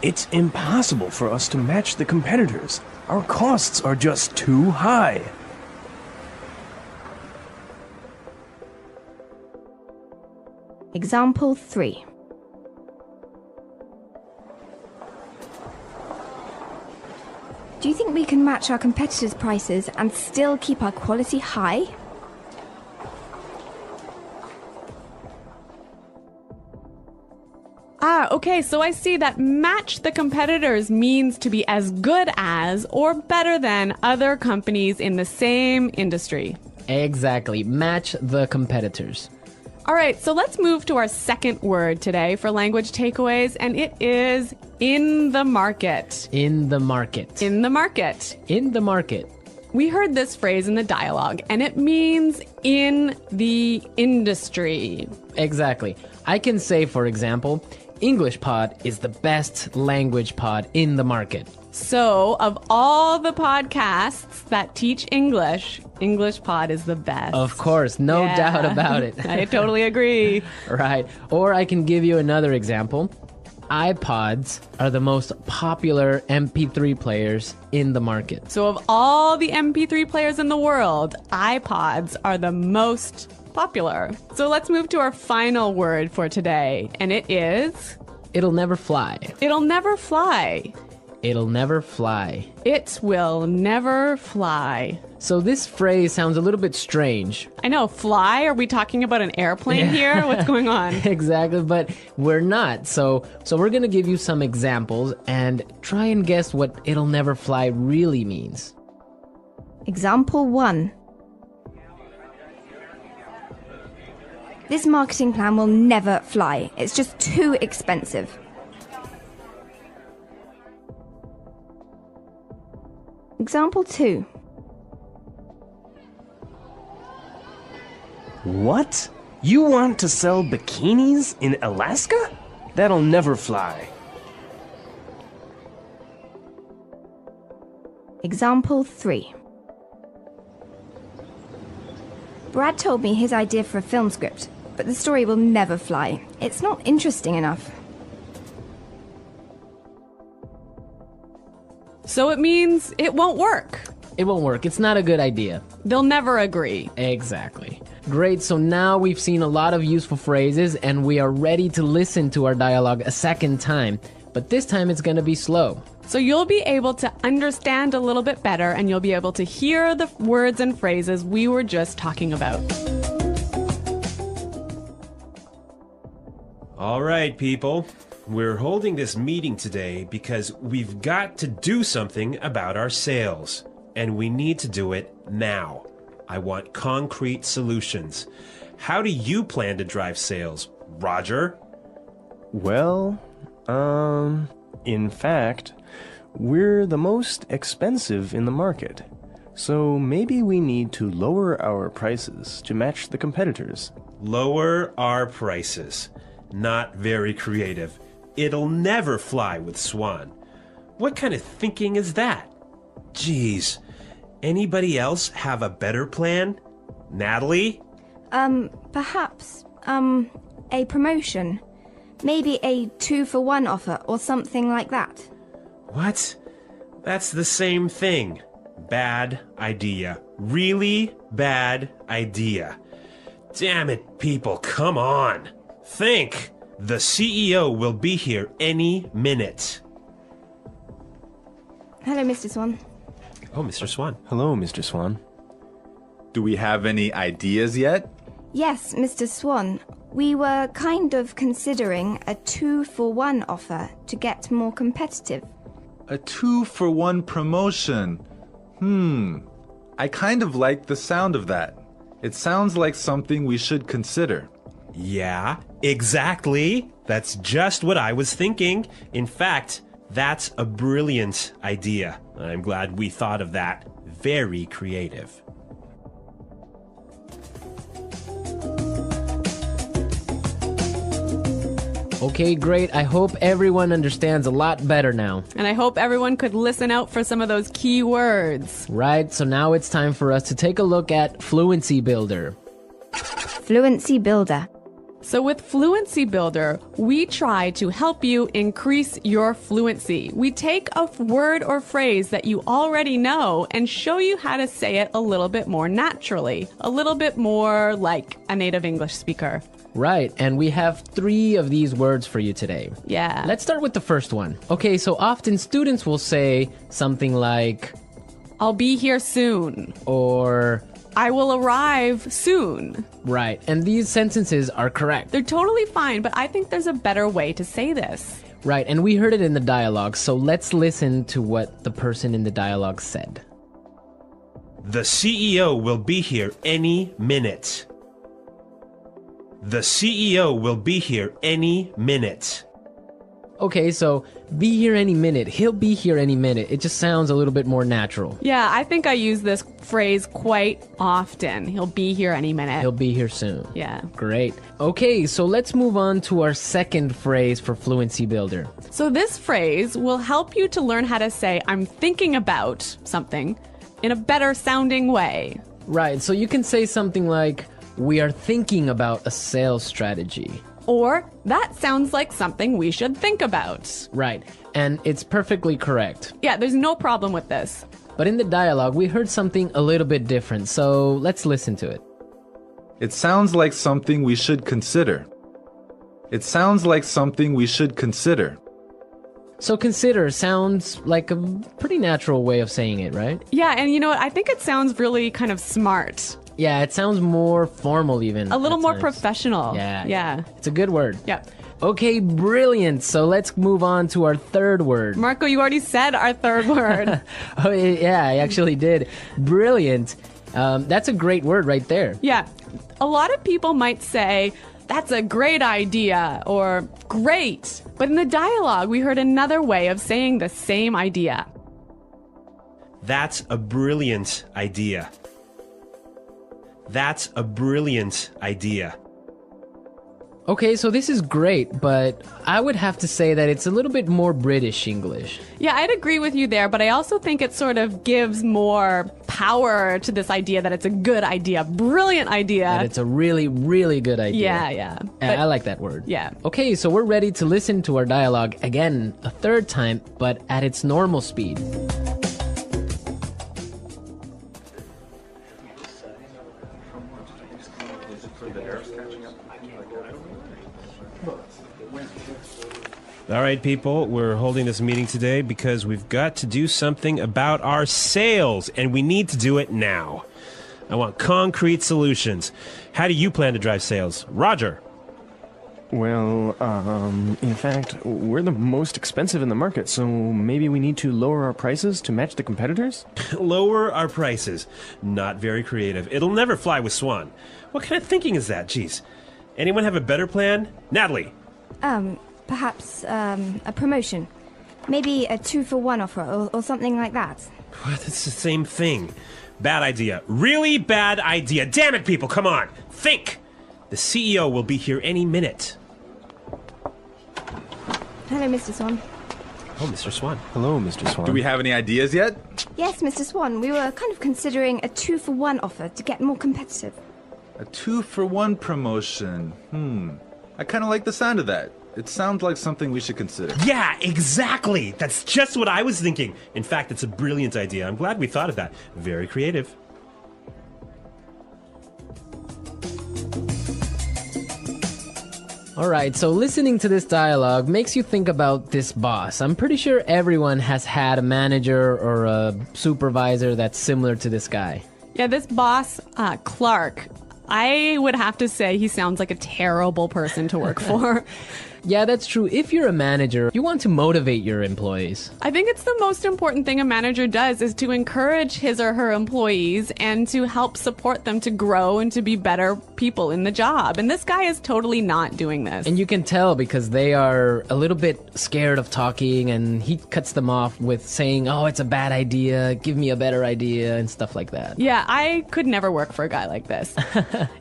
It's impossible for us to match the competitors. Our costs are just too high. Example 3. Do you think we can match our competitors' prices and still keep our quality high? Okay, so I see that match the competitors means to be as good as or better than other companies in the same industry. Exactly. Match the competitors. All right, so let's move to our second word today for language takeaways, and it is in the market. In the market. In the market. In the market. We heard this phrase in the dialogue, and it means in the industry. Exactly. I can say, for example, English Pod is the best language pod in the market. So, of all the podcasts that teach English, English Pod is the best. Of course, no doubt about it. I totally agree. Right. Or I can give you another example. iPods are the most popular MP3 players in the market. So, of all the MP3 players in the world, iPods are the most popular. So let's move to our final word for today, and it is... It'll never fly. It'll never fly. It'll never fly. It will never fly. So this phrase sounds a little bit strange. I know, fly? Are we talking about an airplane here? What's going on? Exactly, but we're not. So we're going to give you some examples and try and guess what it'll never fly really means. Example 1. This marketing plan will never fly. It's just too expensive. Example 2. What? You want to sell bikinis in Alaska? That'll never fly. Example 3. Brad told me his idea for a film script, but the story will never fly. It's not interesting enough. So it means it won't work. It won't work. It's not a good idea. They'll never agree. Exactly. Great, so now we've seen a lot of useful phrases and we are ready to listen to our dialogue a second time. But this time it's going to be slow. So you'll be able to understand a little bit better and you'll be able to hear the words and phrases we were just talking about. All right, people. We're holding this meeting today because we've got to do something about our sales. And we need to do it now. I want concrete solutions. How do you plan to drive sales, Roger? Well, in fact, we're the most expensive in the market. So maybe we need to lower our prices to match the competitors. Lower our prices. Not very creative. It'll never fly with Swan. What kind of thinking is that? Geez. Anybody else have a better plan? Natalie? Perhaps, a promotion. Maybe a 2-for-1 offer or something like that. What? That's the same thing. Bad idea. Really bad idea. Damn it, people, come on. Think. The CEO will be here any minute. Hello, Mr. Swan. Oh, Mr. Swan. Hello, Mr. Swan. Do we have any ideas yet? Yes, Mr. Swan. We were kind of considering a 2-for-1 offer to get more competitive. A 2-for-1 promotion. I kind of like the sound of that. It sounds like something we should consider. Yeah, exactly. That's just what I was thinking. In fact, that's a brilliant idea. I'm glad we thought of that. Very creative. Okay, great. I hope everyone understands a lot better now. And I hope everyone could listen out for some of those key words. Right, so now it's time for us to take a look at Fluency Builder. Fluency Builder. So with Fluency Builder, we try to help you increase your fluency. We take a word or phrase that you already know and show you how to say it a little bit more naturally, a little bit more like a native English speaker. Right, and we have 3 of these words for you today. Yeah. Let's start with the first one. Okay, so often students will say something like, I'll be here soon. Or I will arrive soon. Right, and these sentences are correct. They're totally fine, but I think there's a better way to say this. Right, and we heard it in the dialogue, so let's listen to what the person in the dialogue said. The CEO will be here any minute. The CEO will be here any minute. Okay, so be here any minute. He'll be here any minute. It just sounds a little bit more natural. Yeah, I think I use this phrase quite often. He'll be here any minute. He'll be here soon. Yeah. Great. Okay, so let's move on to our second phrase for Fluency Builder. So this phrase will help you to learn how to say, I'm thinking about something in a better sounding way. Right, so you can say something like, we are thinking about a sales strategy. Or, that sounds like something we should think about. Right, and it's perfectly correct. Yeah, there's no problem with this. But in the dialogue, we heard something a little bit different, so let's listen to it. It sounds like something we should consider. It sounds like something we should consider. So consider sounds like a pretty natural way of saying it, right? Yeah, and you know what? I think it sounds really kind of smart. Yeah, it sounds more formal even. A little more professional. Yeah. It's a good word. Yeah. Okay, brilliant. So let's move on to our third word. Marco, you already said our third word. Oh, yeah, I actually did. Brilliant. That's a great word right there. Yeah. A lot of people might say, that's a great idea, or great. But in the dialogue, we heard another way of saying the same idea. That's a brilliant idea. That's a brilliant idea. Okay, so this is great, but I would have to say that it's a little bit more British English. Yeah, I'd agree with you there, but I also think it sort of gives more power to this idea that it's a good idea, brilliant idea. That it's a really, really good idea. Yeah. I like that word. Yeah. Okay, so we're ready to listen to our dialogue again a third time, but at its normal speed. All right, people, we're holding this meeting today because we've got to do something about our sales, and we need to do it now. I want concrete solutions. How do you plan to drive sales? Roger. Well, in fact, we're the most expensive in the market, so maybe we need to lower our prices to match the competitors? Lower our prices. Not very creative. It'll never fly with Swan. What kind of thinking is that? Jeez. Anyone have a better plan? Natalie. Perhaps a promotion. Maybe a 2-for-1 offer or something like that. What? It's the same thing. Bad idea. Really bad idea. Damn it, people, come on. Think. The CEO will be here any minute. Hello, Mr. Swan. Oh, Mr. Swan. Hello, Mr. Swan. Do we have any ideas yet? Yes, Mr. Swan. We were kind of considering a 2-for-1 offer to get more competitive. A 2-for-1 promotion. I kind of like the sound of that. It sounds like something we should consider. Yeah, exactly. That's just what I was thinking. In fact, it's a brilliant idea. I'm glad we thought of that. Very creative. All right, so listening to this dialogue makes you think about this boss. I'm pretty sure everyone has had a manager or a supervisor that's similar to this guy. Yeah, this boss, Clark, I would have to say he sounds like a terrible person to work for. Yeah, that's true. If you're a manager, you want to motivate your employees. I think it's the most important thing a manager does is to encourage his or her employees and to help support them to grow and to be better people in the job. And this guy is totally not doing this. And you can tell because they are a little bit scared of talking, and he cuts them off with saying, oh, it's a bad idea, give me a better idea, and stuff like that. Yeah, I could never work for a guy like this.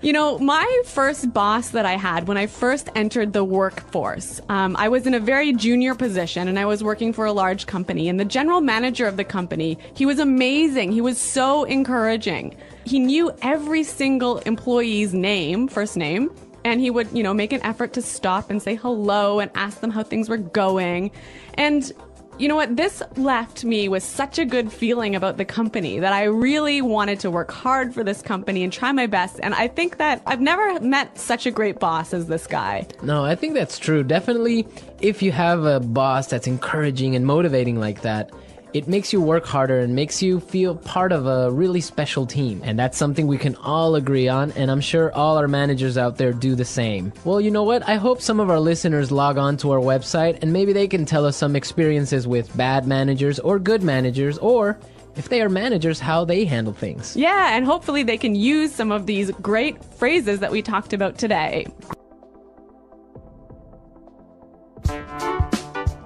You know, my first boss that I had when I first entered the workforce, I was in a very junior position and I was working for a large company, and the general manager of the company, he was amazing. He was so encouraging. He knew every single employee's name, first name, and he would, make an effort to stop and say hello and ask them how things were going. And you know what? This left me with such a good feeling about the company that I really wanted to work hard for this company and try my best. And I think that I've never met such a great boss as this guy. No, I think that's true. Definitely, if you have a boss that's encouraging and motivating like that, it makes you work harder and makes you feel part of a really special team. And that's something we can all agree on, and I'm sure all our managers out there do the same. Well, you know what? I hope some of our listeners log on to our website and maybe they can tell us some experiences with bad managers or good managers, or if they are managers, how they handle things. Yeah, and hopefully they can use some of these great phrases that we talked about today.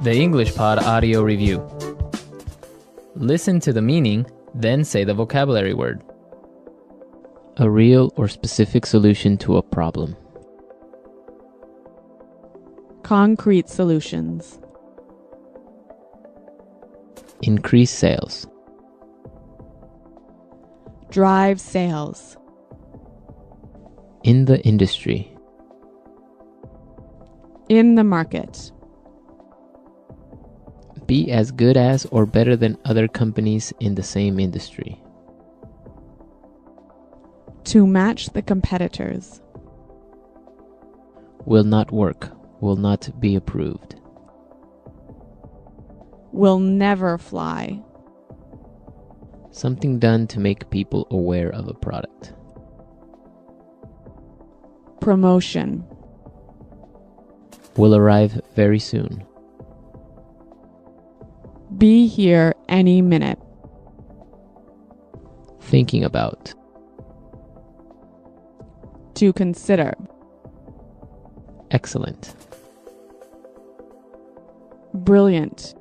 The English Pod Audio Review. Listen to the meaning, then say the vocabulary word. A real or specific solution to a problem. Concrete solutions. Increase sales. Drive sales. In the industry. In the market. Be as good as or better than other companies in the same industry. To match the competitors. Will not work. Will not be approved. Will never fly. Something done to make people aware of a product. Promotion. Will arrive very soon. Be here any minute. Thinking about. To consider. Excellent. Brilliant.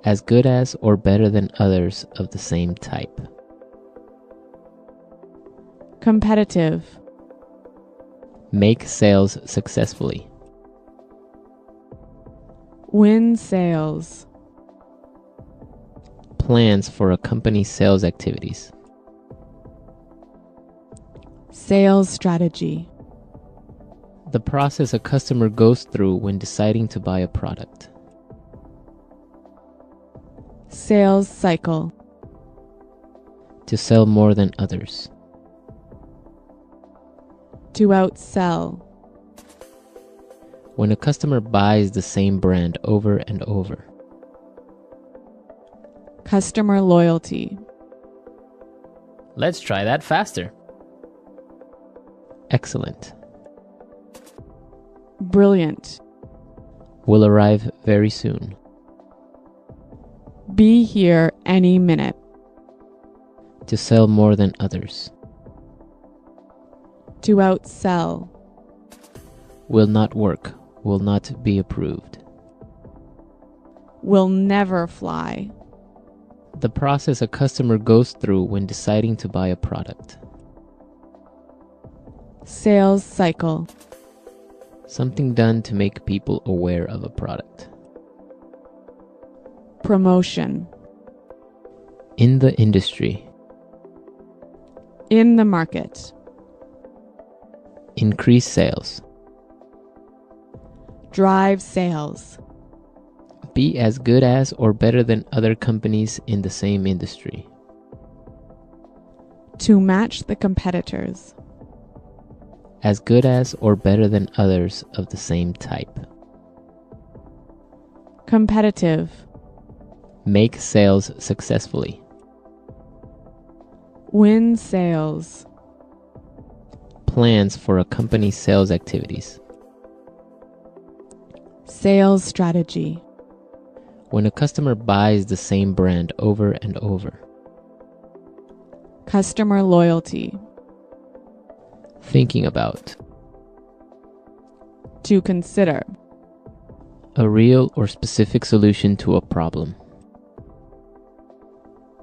As good as or better than others of the same type. Competitive. Make sales successfully. Win sales. Plans for a company's sales activities. Sales strategy. The process a customer goes through when deciding to buy a product. Sales cycle. To sell more than others. To outsell. When a customer buys the same brand over and over. Customer loyalty. Let's try that faster. Excellent. Brilliant. Will arrive very soon. Be here any minute. To sell more than others. To outsell. Will not work. Will not be approved. Will never fly. The process a customer goes through when deciding to buy a product. Sales cycle. Something done to make people aware of a product. Promotion. In the industry. In the market. Increase sales. Drive sales. Be as good as or better than other companies in the same industry. To match the competitors. As good as or better than others of the same type. Competitive. Make sales successfully. Win sales. Plans for a company's sales activities. Sales strategy. When a customer buys the same brand over and over. Customer loyalty. Thinking about. To consider. A real or specific solution to a problem.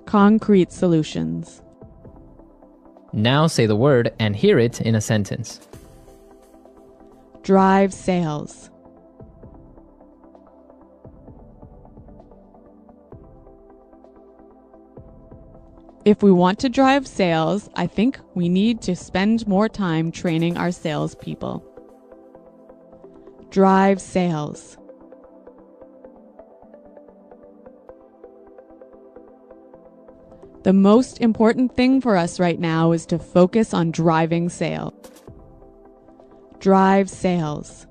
Concrete solutions. Now say the word and hear it in a sentence. Drive sales. If we want to drive sales, I think we need to spend more time training our salespeople. Drive sales. The most important thing for us right now is to focus on driving sales. Drive sales.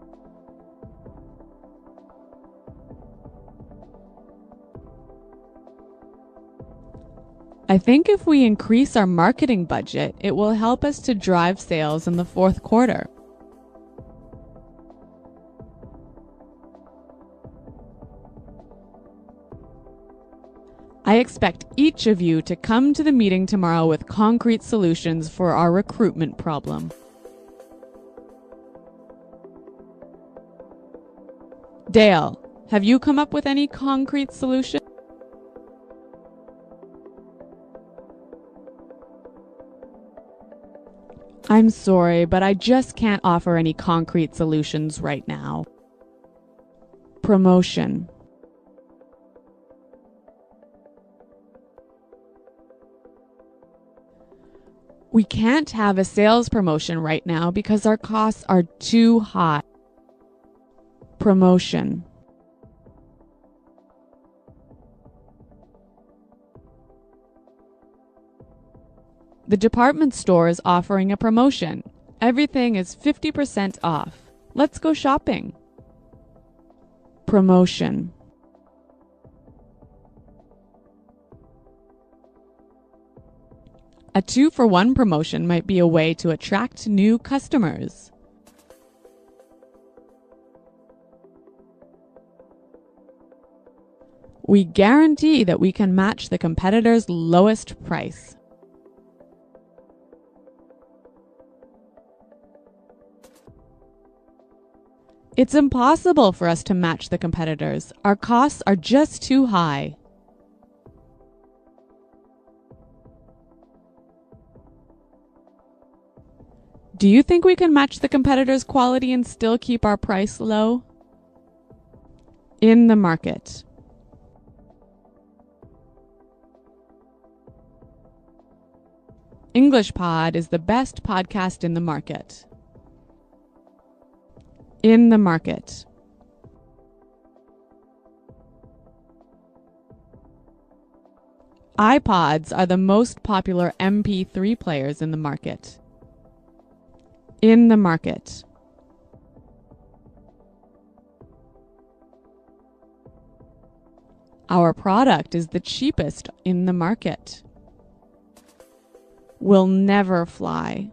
I think if we increase our marketing budget, it will help us to drive sales in the fourth quarter. I expect each of you to come to the meeting tomorrow with concrete solutions for our recruitment problem. Dale, have you come up with any concrete solution? I'm sorry, but I just can't offer any concrete solutions right now. Promotion. We can't have a sales promotion right now because our costs are too high. Promotion. The department store is offering a promotion. Everything is 50% off. Let's go shopping. Promotion. A 2-for-1 promotion might be a way to attract new customers. We guarantee that we can match the competitor's lowest price. It's impossible for us to match the competitors. Our costs are just too high. Do you think we can match the competitors' quality and still keep our price low? In the market. English Pod is the best podcast in the market. In the market. iPods are the most popular MP3 players in the market. In the market. Our product is the cheapest in the market. Will never fly.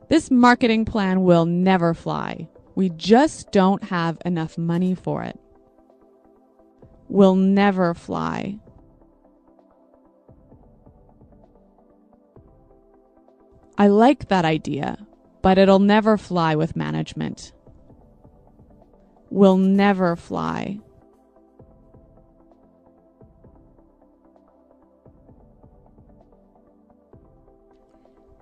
This marketing plan will never fly. We just don't have enough money for it. Will never fly. I like that idea, but it'll never fly with management. Will never fly.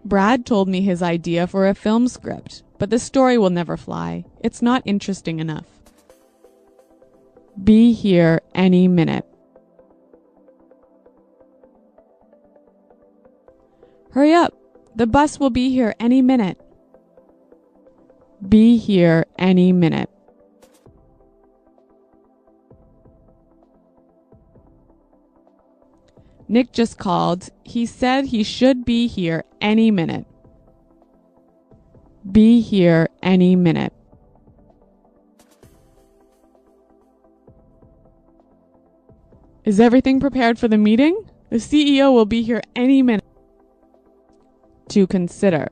Brad told me his idea for a film script, but the story will never fly. It's not interesting enough. Be here any minute. Hurry up. The bus will be here any minute. Be here any minute. Nick just called. He said he should be here any minute. Be here any minute. Is everything prepared for the meeting? The CEO will be here any minute. To consider.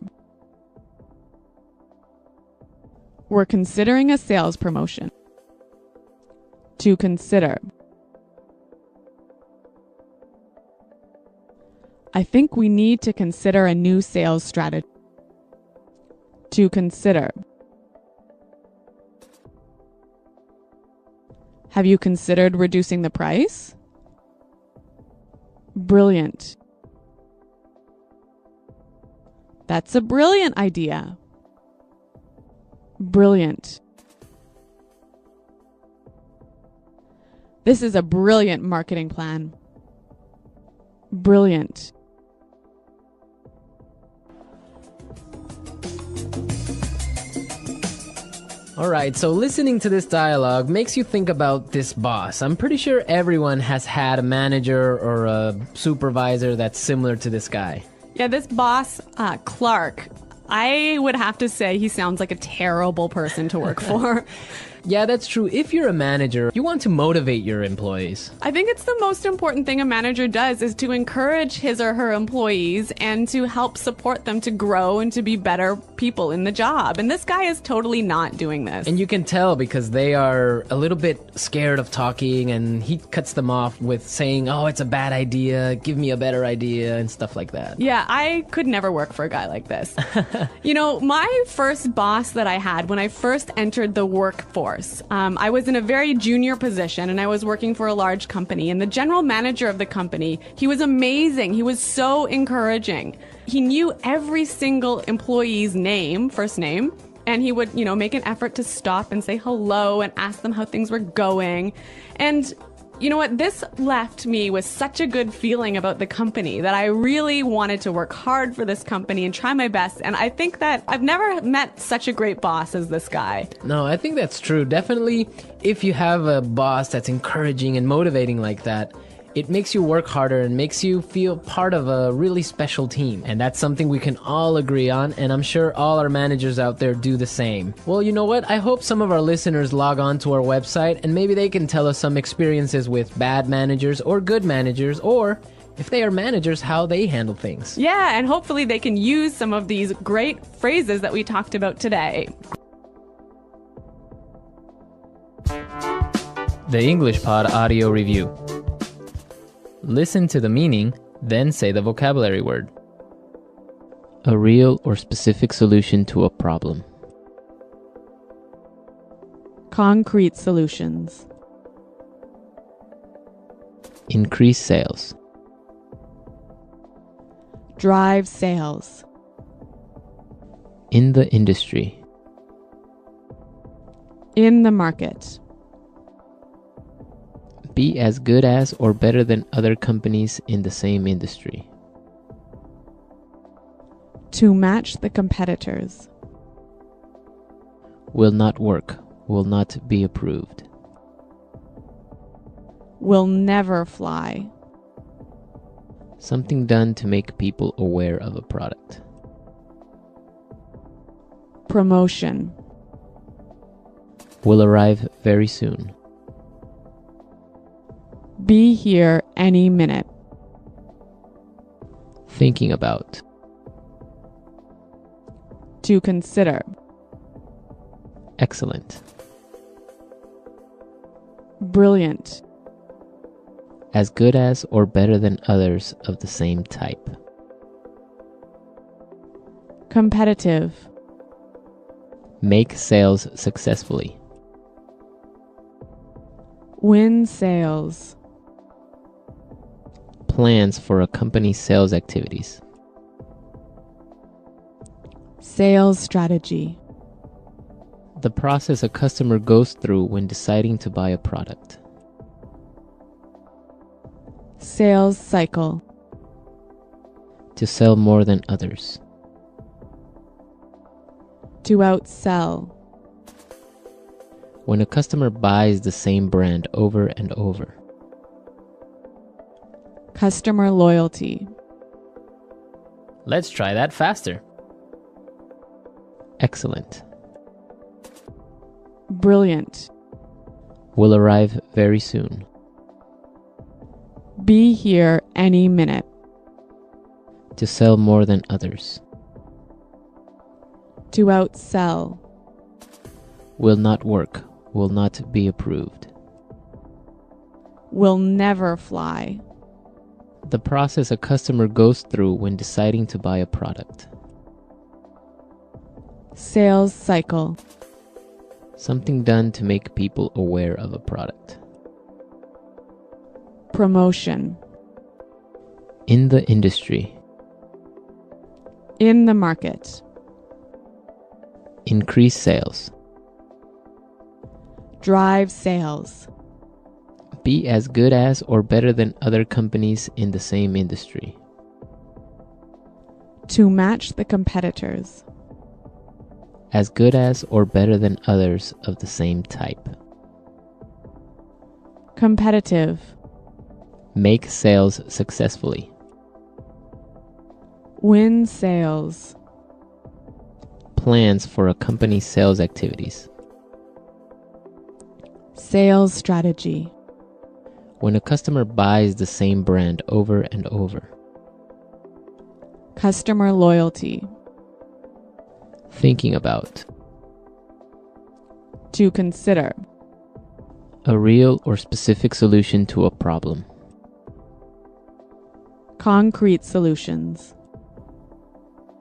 We're considering a sales promotion. To consider. I think we need to consider a new sales strategy. To consider. Have you considered reducing the price? Brilliant. That's a brilliant idea. Brilliant. This is a brilliant marketing plan. Brilliant. Alright, so listening to this dialogue makes you think about this boss. I'm pretty sure everyone has had a manager or a supervisor that's similar to this guy. Yeah, this boss, Clark, I would have to say he sounds like a terrible person to work for. Yeah, that's true. If you're a manager, you want to motivate your employees. I think it's the most important thing a manager does is to encourage his or her employees and to help support them to grow and to be better people in the job. And this guy is totally not doing this. And you can tell because they are a little bit scared of talking, and he cuts them off with saying, oh, it's a bad idea, give me a better idea, and stuff like that. Yeah, I could never work for a guy like this. You know, my first boss that I had when I first entered the workforce, I was in a very junior position and I was working for a large company, and the general manager of the company, he was amazing. He was so encouraging. He knew every single employee's name, first name, and he would, make an effort to stop and say hello and ask them how things were going. And you know what? This left me with such a good feeling about the company that I really wanted to work hard for this company and try my best. And I think that I've never met such a great boss as this guy. No, I think that's true. Definitely, if you have a boss that's encouraging and motivating like that, it makes you work harder and makes you feel part of a really special team. And that's something we can all agree on, and I'm sure all our managers out there do the same. Well, you know what? I hope some of our listeners log on to our website and maybe they can tell us some experiences with bad managers or good managers, or if they are managers, how they handle things. Yeah, and hopefully they can use some of these great phrases that we talked about today. The English Pod Audio Review. Listen to the meaning, then say the vocabulary word. A real or specific solution to a problem. Concrete solutions. Increase sales. Drive sales. In the industry. In the market. Be as good as or better than other companies in the same industry. To match the competitors. Will not work. Will not be approved. Will never fly. Something done to make people aware of a product. Promotion. Will arrive very soon. Be here any minute. Thinking about. To consider. Excellent. Brilliant. As good as or better than others of the same type. Competitive. Make sales successfully. Win sales. Plans for a company's sales activities. Sales strategy. The process a customer goes through when deciding to buy a product. Sales cycle. To sell more than others. To outsell. When a customer buys the same brand over and over. Customer loyalty. Let's try that faster. Excellent. Brilliant. Will arrive very soon. Be here any minute. To sell more than others. To outsell. Will not work. Will not be approved. Will never fly. The process a customer goes through when deciding to buy a product. Sales cycle. Something done to make people aware of a product. Promotion. In the industry. In the market. Increase sales. Drive sales. Be as good as or better than other companies in the same industry. To match the competitors. As good as or better than others of the same type. Competitive. Make sales successfully. Win sales. Plans for a company's sales activities. Sales strategy. When a customer buys the same brand over and over. Customer loyalty. Thinking about. To consider. A real or specific solution to a problem. Concrete solutions.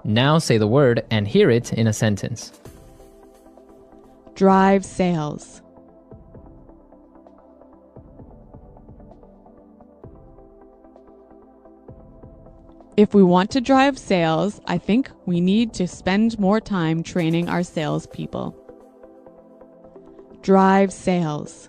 Now say the word and hear it in a sentence. Drive sales. If we want to drive sales, I think we need to spend more time training our salespeople. Drive sales.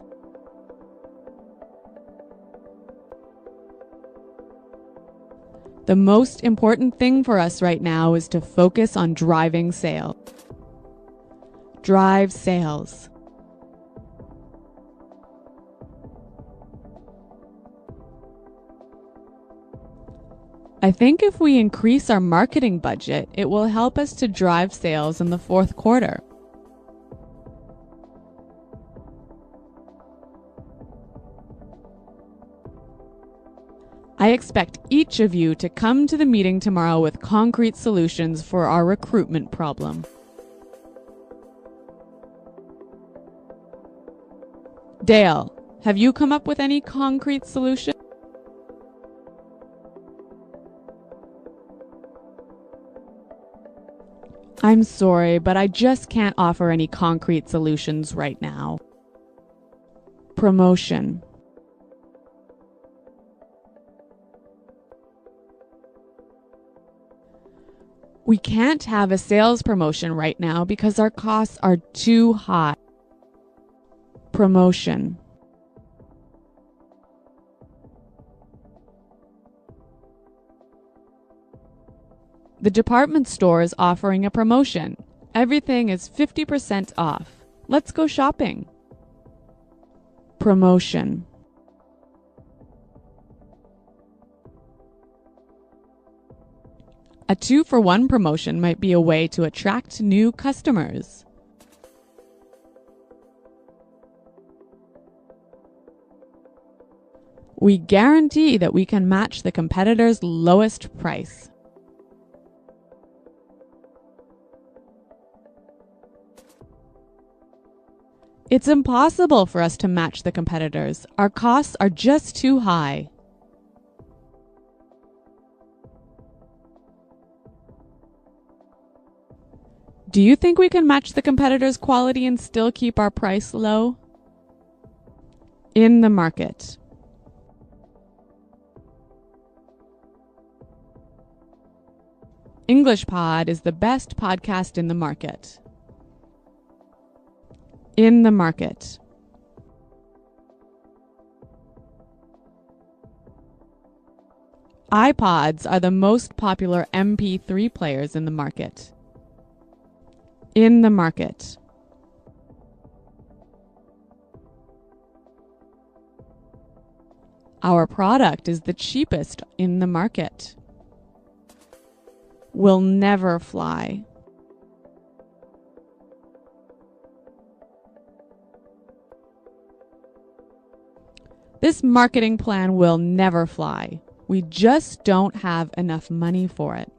The most important thing for us right now is to focus on driving sales. Drive sales. I think if we increase our marketing budget, it will help us to drive sales in the fourth quarter. I expect each of you to come to the meeting tomorrow with concrete solutions for our recruitment problem. Dale, have you come up with any concrete solution? I'm sorry, but I just can't offer any concrete solutions right now. Promotion. We can't have a sales promotion right now because our costs are too high. Promotion. The department store is offering a promotion. Everything is 50% off. Let's go shopping. Promotion. A 2-for-1 promotion might be a way to attract new customers. We guarantee that we can match the competitor's lowest price. It's impossible for us to match the competitors. Our costs are just too high. Do you think we can match the competitors' quality and still keep our price low? In the market. English Pod is the best podcast in the market. In the market. iPods are the most popular MP3 players in the market. In the market. Our product is the cheapest in the market. Will never fly. This marketing plan will never fly. We just don't have enough money for it.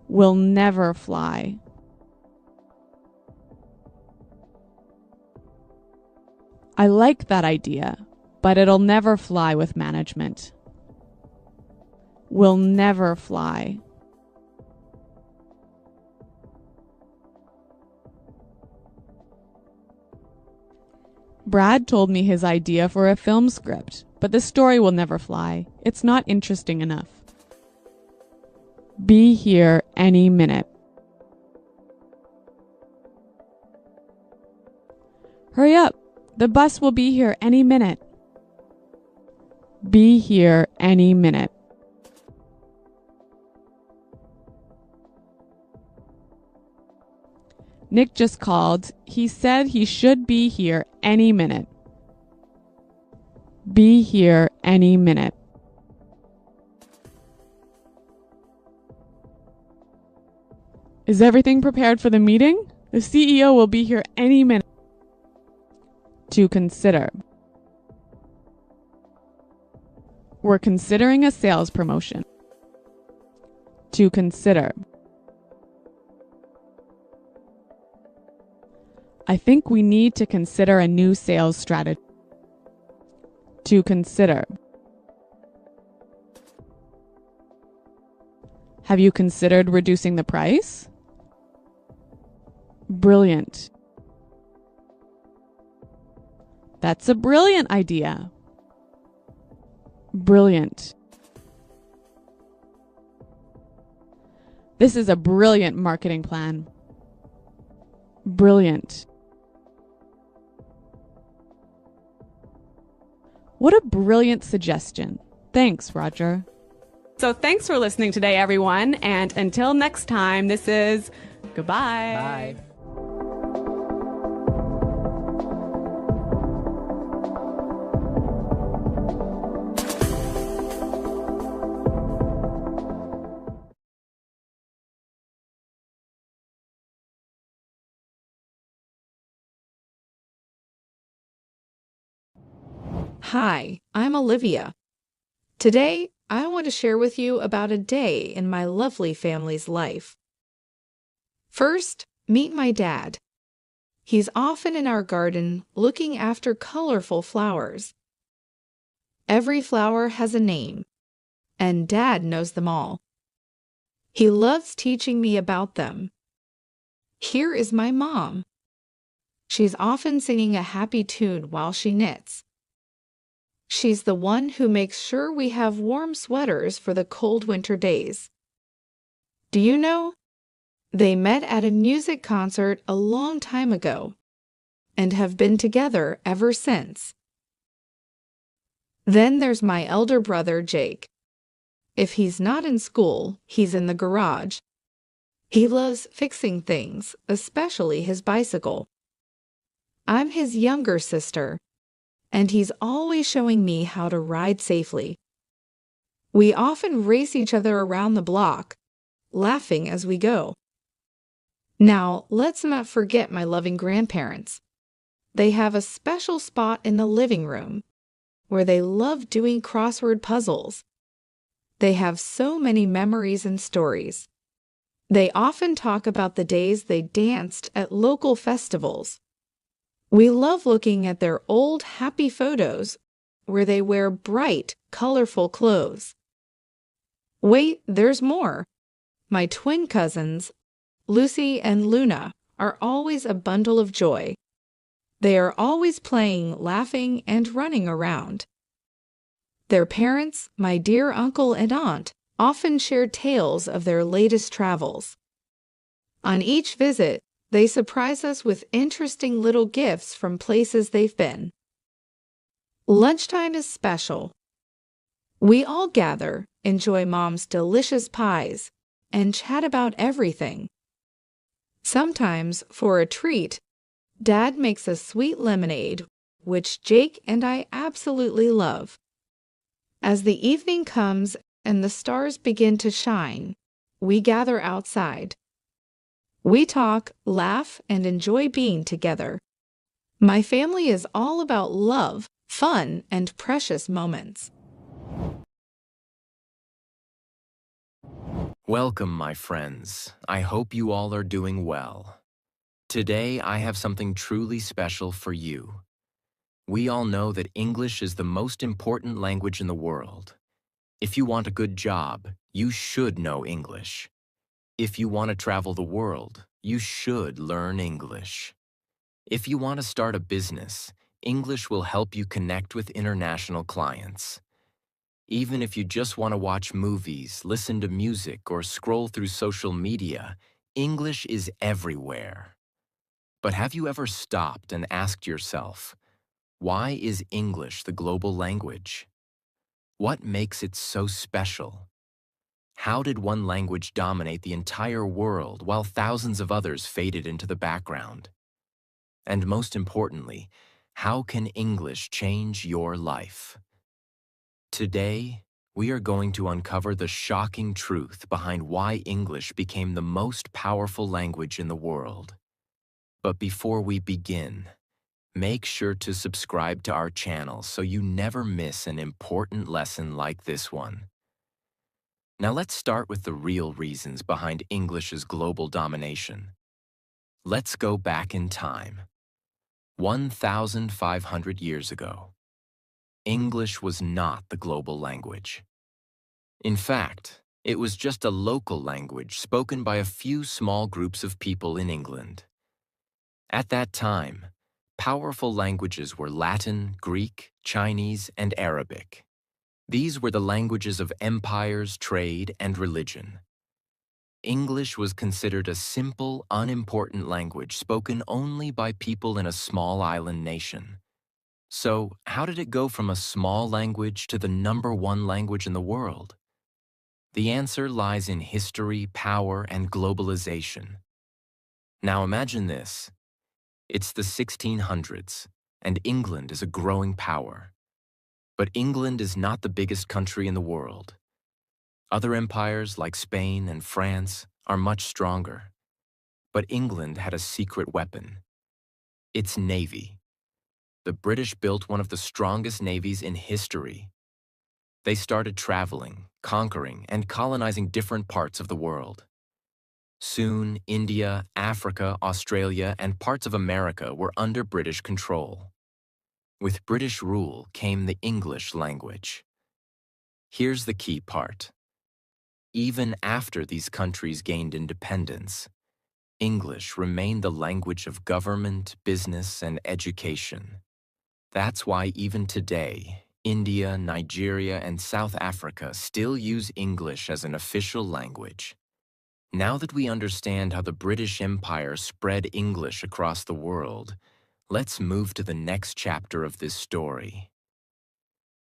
Will never fly. I like that idea, but it'll never fly with management. Will never fly. Brad told me his idea for a film script, but the story will never fly. It's not interesting enough. Be here any minute. Hurry up! The bus will be here any minute. Be here any minute. Nick just called. He said he should be here any minute. Be here any minute. Is everything prepared for the meeting? The CEO will be here any minute. To consider. We're considering a sales promotion. To consider. I think we need to consider a new sales strategy. To consider. Have you considered reducing the price? Brilliant. That's a brilliant idea. Brilliant. This is a brilliant marketing plan. Brilliant. What a brilliant suggestion. Thanks, Roger. So thanks for listening today, everyone. And until next time, this is goodbye. Bye. Hi, I'm Olivia. Today, I want to share with you about a day in my lovely family's life. First, meet my dad. He's often in our garden looking after colorful flowers. Every flower has a name, and Dad knows them all. He loves teaching me about them. Here is my mom. She's often singing a happy tune while she knits. She's the one who makes sure we have warm sweaters for the cold winter days. Do you know? They met at a music concert a long time ago and have been together ever since. Then there's my elder brother, Jake. If he's not in school, he's in the garage. He loves fixing things, especially his bicycle. I'm his younger sister, and he's always showing me how to ride safely. We often race each other around the block, laughing as we go. Now, let's not forget my loving grandparents. They have a special spot in the living room where they love doing crossword puzzles. They have so many memories and stories. They often talk about the days they danced at local festivals. We love looking at their old happy photos where they wear bright, colorful clothes. Wait, there's more. My twin cousins, Lucy and Luna, are always a bundle of joy. They are always playing, laughing, and running around. Their parents, my dear uncle and aunt, often share tales of their latest travels. On each visit, they surprise us with interesting little gifts from places they've been. Lunchtime is special. We all gather, enjoy Mom's delicious pies, and chat about everything. Sometimes, for a treat, Dad makes a sweet lemonade, which Jake and I absolutely love. As the evening comes and the stars begin to shine, we gather outside. We talk, laugh, and enjoy being together. My family is all about love, fun, and precious moments. Welcome, my friends. I hope you all are doing well. Today, I have something truly special for you. We all know that English is the most important language in the world. If you want a good job, you should know English. If you want to travel the world, you should learn English. If you want to start a business, English will help you connect with international clients. Even if you just want to watch movies, listen to music, or scroll through social media, English is everywhere. But have you ever stopped and asked yourself, why is English the global language? What makes it so special? How did one language dominate the entire world while thousands of others faded into the background? And most importantly, how can English change your life? Today, we are going to uncover the shocking truth behind why English became the most powerful language in the world. But before we begin, make sure to subscribe to our channel so you never miss an important lesson like this one. Now let's start with the real reasons behind English's global domination. Let's go back in time. 1,500 years ago, English was not the global language. In fact, it was just a local language spoken by a few small groups of people in England. At that time, powerful languages were Latin, Greek, Chinese, and Arabic. These were the languages of empires, trade, and religion. English was considered a simple, unimportant language spoken only by people in a small island nation. So, how did it go from a small language to the #1 language in the world? The answer lies in history, power, and globalization. Now imagine this. It's the 1600s, and England is a growing power. But England is not the biggest country in the world. Other empires like Spain and France are much stronger. But England had a secret weapon: its navy. The British built one of the strongest navies in history. They started traveling, conquering, and colonizing different parts of the world. Soon, India, Africa, Australia, and parts of America were under British control. With British rule came the English language. Here's the key part. Even after these countries gained independence, English remained the language of government, business, and education. That's why even today, India, Nigeria, and South Africa still use English as an official language. Now that we understand how the British Empire spread English across the world, let's move to the next chapter of this story.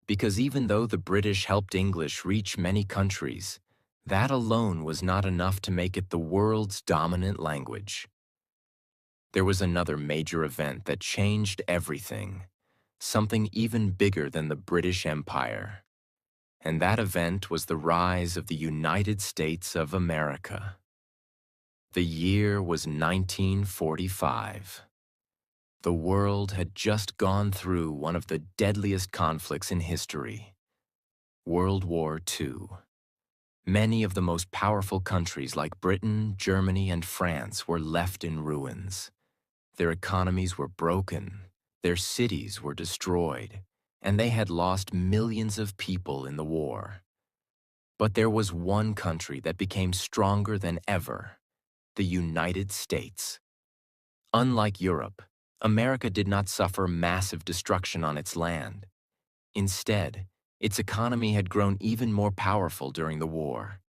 Because even though the British helped English reach many countries, that alone was not enough to make it the world's dominant language. There was another major event that changed everything, something even bigger than the British Empire. And that event was the rise of the United States of America. The year was 1945. The world had just gone through one of the deadliest conflicts in history, World War II. Many of the most powerful countries like Britain, Germany, and France were left in ruins. Their economies were broken, their cities were destroyed, and they had lost millions of people in the war. But there was one country that became stronger than ever: the United States. Unlike Europe, America did not suffer massive destruction on its land. Instead, its economy had grown even more powerful during the war.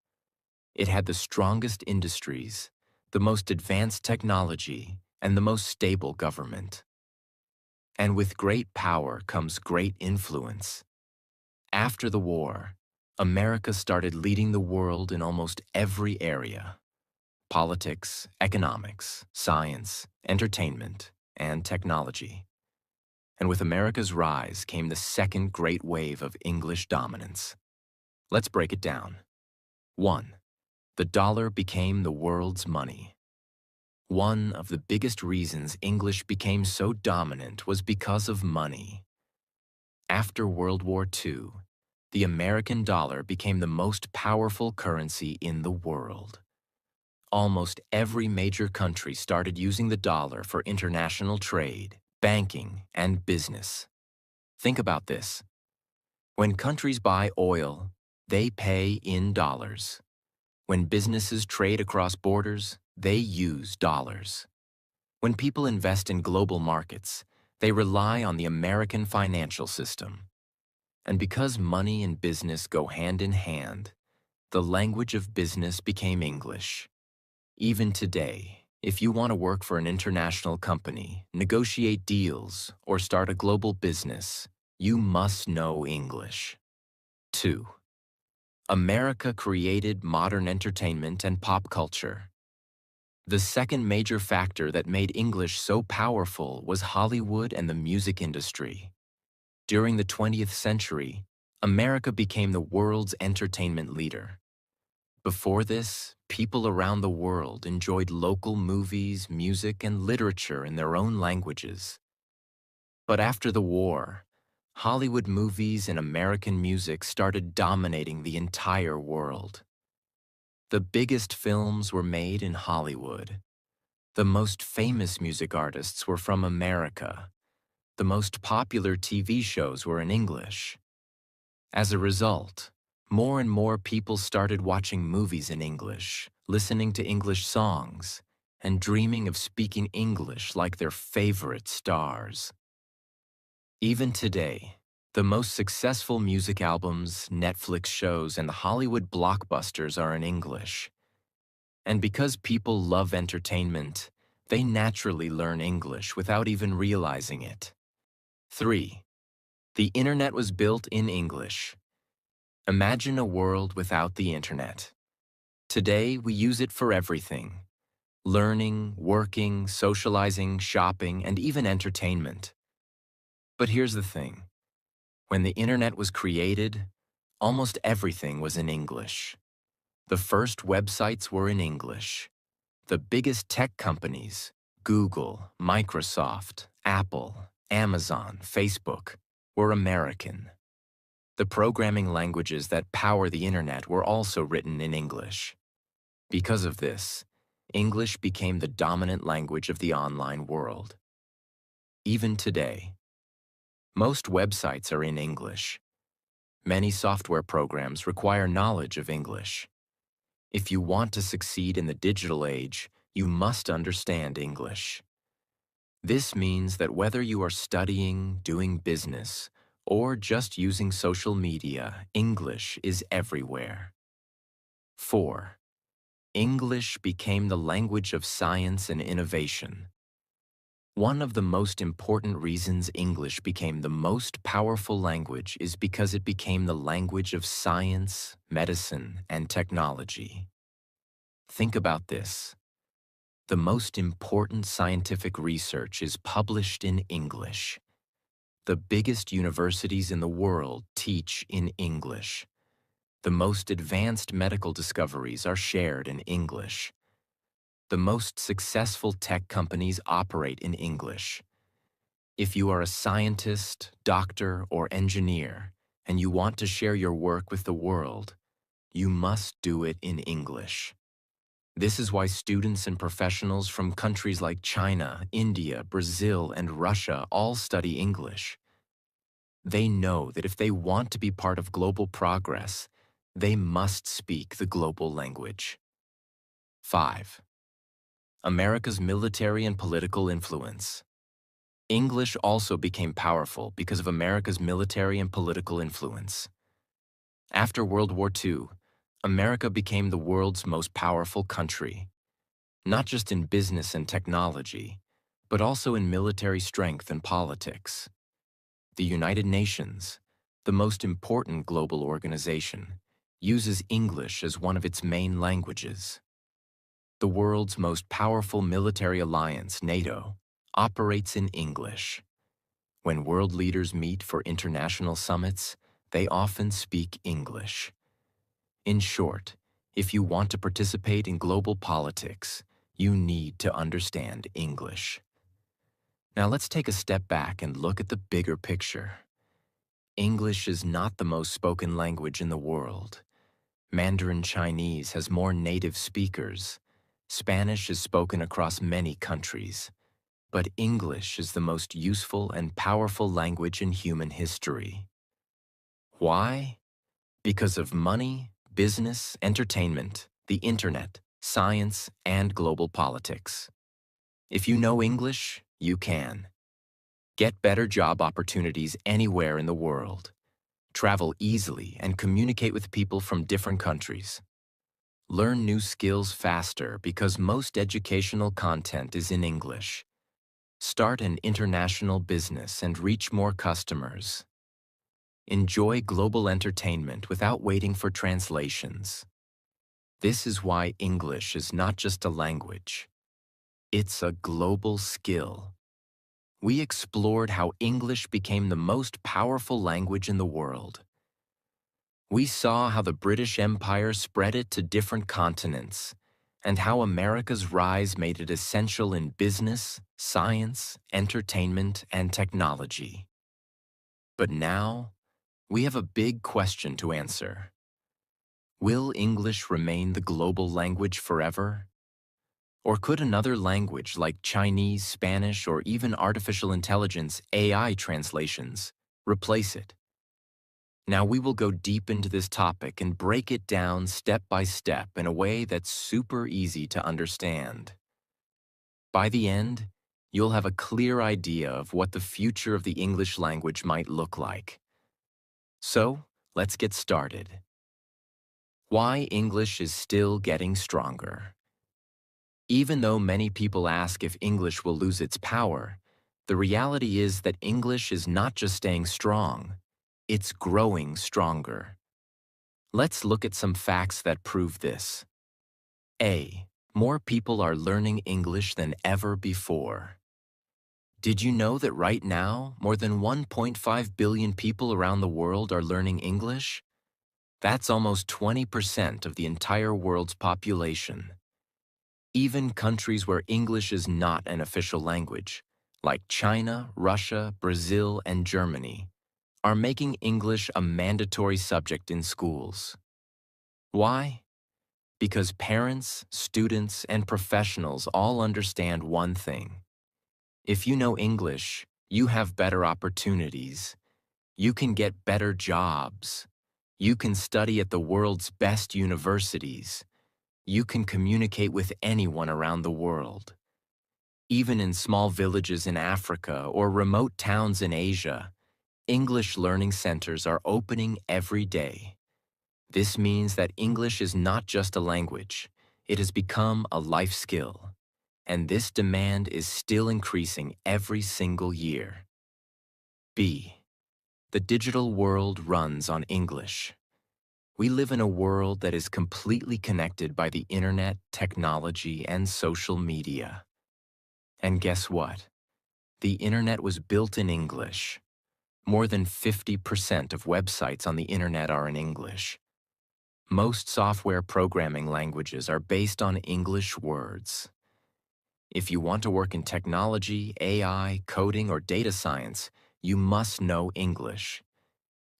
It had the strongest industries, the most advanced technology, and the most stable government. And with great power comes great influence. After the war, America started leading the world in almost every area: politics, economics, science, entertainment, and technology. And with America's rise came the second great wave of English dominance. Let's break it down. 1. The dollar became the world's money. One of the biggest reasons English became so dominant was because of money. After World War II, the American dollar became the most powerful currency in the world. Almost every major country started using the dollar for international trade, banking, and business. Think about this. When countries buy oil, they pay in dollars. When businesses trade across borders, they use dollars. When people invest in global markets, they rely on the American financial system. And because money and business go hand in hand, the language of business became English. Even today, if you want to work for an international company, negotiate deals, or start a global business, you must know English. 2. America created modern entertainment and pop culture. The second major factor that made English so powerful was Hollywood and the music industry. During the 20th century, America became the world's entertainment leader. Before this, people around the world enjoyed local movies, music, and literature in their own languages. But after the war, Hollywood movies and American music started dominating the entire world. The biggest films were made in Hollywood. The most famous music artists were from America. The most popular TV shows were in English. As a result, more and more people started watching movies in English, listening to English songs, and dreaming of speaking English like their favorite stars. Even today, the most successful music albums, Netflix shows, and the Hollywood blockbusters are in English. And because people love entertainment, they naturally learn English without even realizing it. 3. The internet was built in English. Imagine a world without the internet. Today, we use it for everything: learning, working, socializing, shopping, and even entertainment. But here's the thing. When the internet was created, almost everything was in English. The first websites were in English. The biggest tech companies, Google, Microsoft, Apple, Amazon, Facebook, were American. The programming languages that power the internet were also written in English. Because of this, English became the dominant language of the online world. Even today, most websites are in English. Many software programs require knowledge of English. If you want to succeed in the digital age, you must understand English. This means that whether you are studying, doing business, or just using social media, English is everywhere. 4. English became the language of science and innovation. One of the most important reasons English became the most powerful language is because it became the language of science, medicine, and technology. Think about this. The most important scientific research is published in English. The biggest universities in the world teach in English. The most advanced medical discoveries are shared in English. The most successful tech companies operate in English. If you are a scientist, doctor, or engineer, and you want to share your work with the world, you must do it in English. This is why students and professionals from countries like China, India, Brazil, and Russia all study English. They know that if they want to be part of global progress, they must speak the global language. 5. America's military and political influence. English also became powerful because of America's military and political influence. After World War II, America became the world's most powerful country, not just in business and technology, but also in military strength and politics. The United Nations, the most important global organization, uses English as one of its main languages. The world's most powerful military alliance, NATO, operates in English. When world leaders meet for international summits, they often speak English. In short, if you want to participate in global politics, you need to understand English. Now let's take a step back and look at the bigger picture. English is not the most spoken language in the world. Mandarin Chinese has more native speakers. Spanish is spoken across many countries. But English is the most useful and powerful language in human history. Why? Because of money, business, entertainment, the internet, science, and global politics. If you know English, you can. Get better job opportunities anywhere in the world. Travel easily and communicate with people from different countries. Learn new skills faster because most educational content is in English. Start an international business and reach more customers. enjoy global entertainment without waiting for translations. This is why English is not just a language. It's a global skill. We explored how English became the most powerful language in the world. We saw how the British Empire spread it to different continents, and how America's rise made it essential in business, science, entertainment, and technology. But now, we have a big question to answer. Will English remain the global language forever? Or could another language like Chinese, Spanish, or even artificial intelligence AI translations replace it? Now we will go deep into this topic and break it down step by step in a way that's super easy to understand. By the end, you'll have a clear idea of what the future of the English language might look like. So, let's get started. Why English is still getting stronger. Even though many people ask if English will lose its power, the reality is that English is not just staying strong, it's growing stronger. Let's look at some facts that prove this. A. More people are learning English than ever before. Did you know that right now, more than 1.5 billion people around the world are learning English? That's almost 20% of the entire world's population. Even countries where English is not an official language, like China, Russia, Brazil, and Germany, are making English a mandatory subject in schools. Why? Because parents, students, and professionals all understand one thing. If you know English, you have better opportunities. You can get better jobs. You can study at the world's best universities. You can communicate with anyone around the world. Even in small villages in Africa or remote towns in Asia, English learning centers are opening every day. This means that English is not just a language, it has become a life skill. And this demand is still increasing every single year. B. The digital world runs on English. We live in a world that is completely connected by the internet, technology, and social media. And guess what? The internet was built in English. More than 50% of websites on the internet are in English. Most software programming languages are based on English words. If you want to work in technology, AI, coding, or data science, you must know English.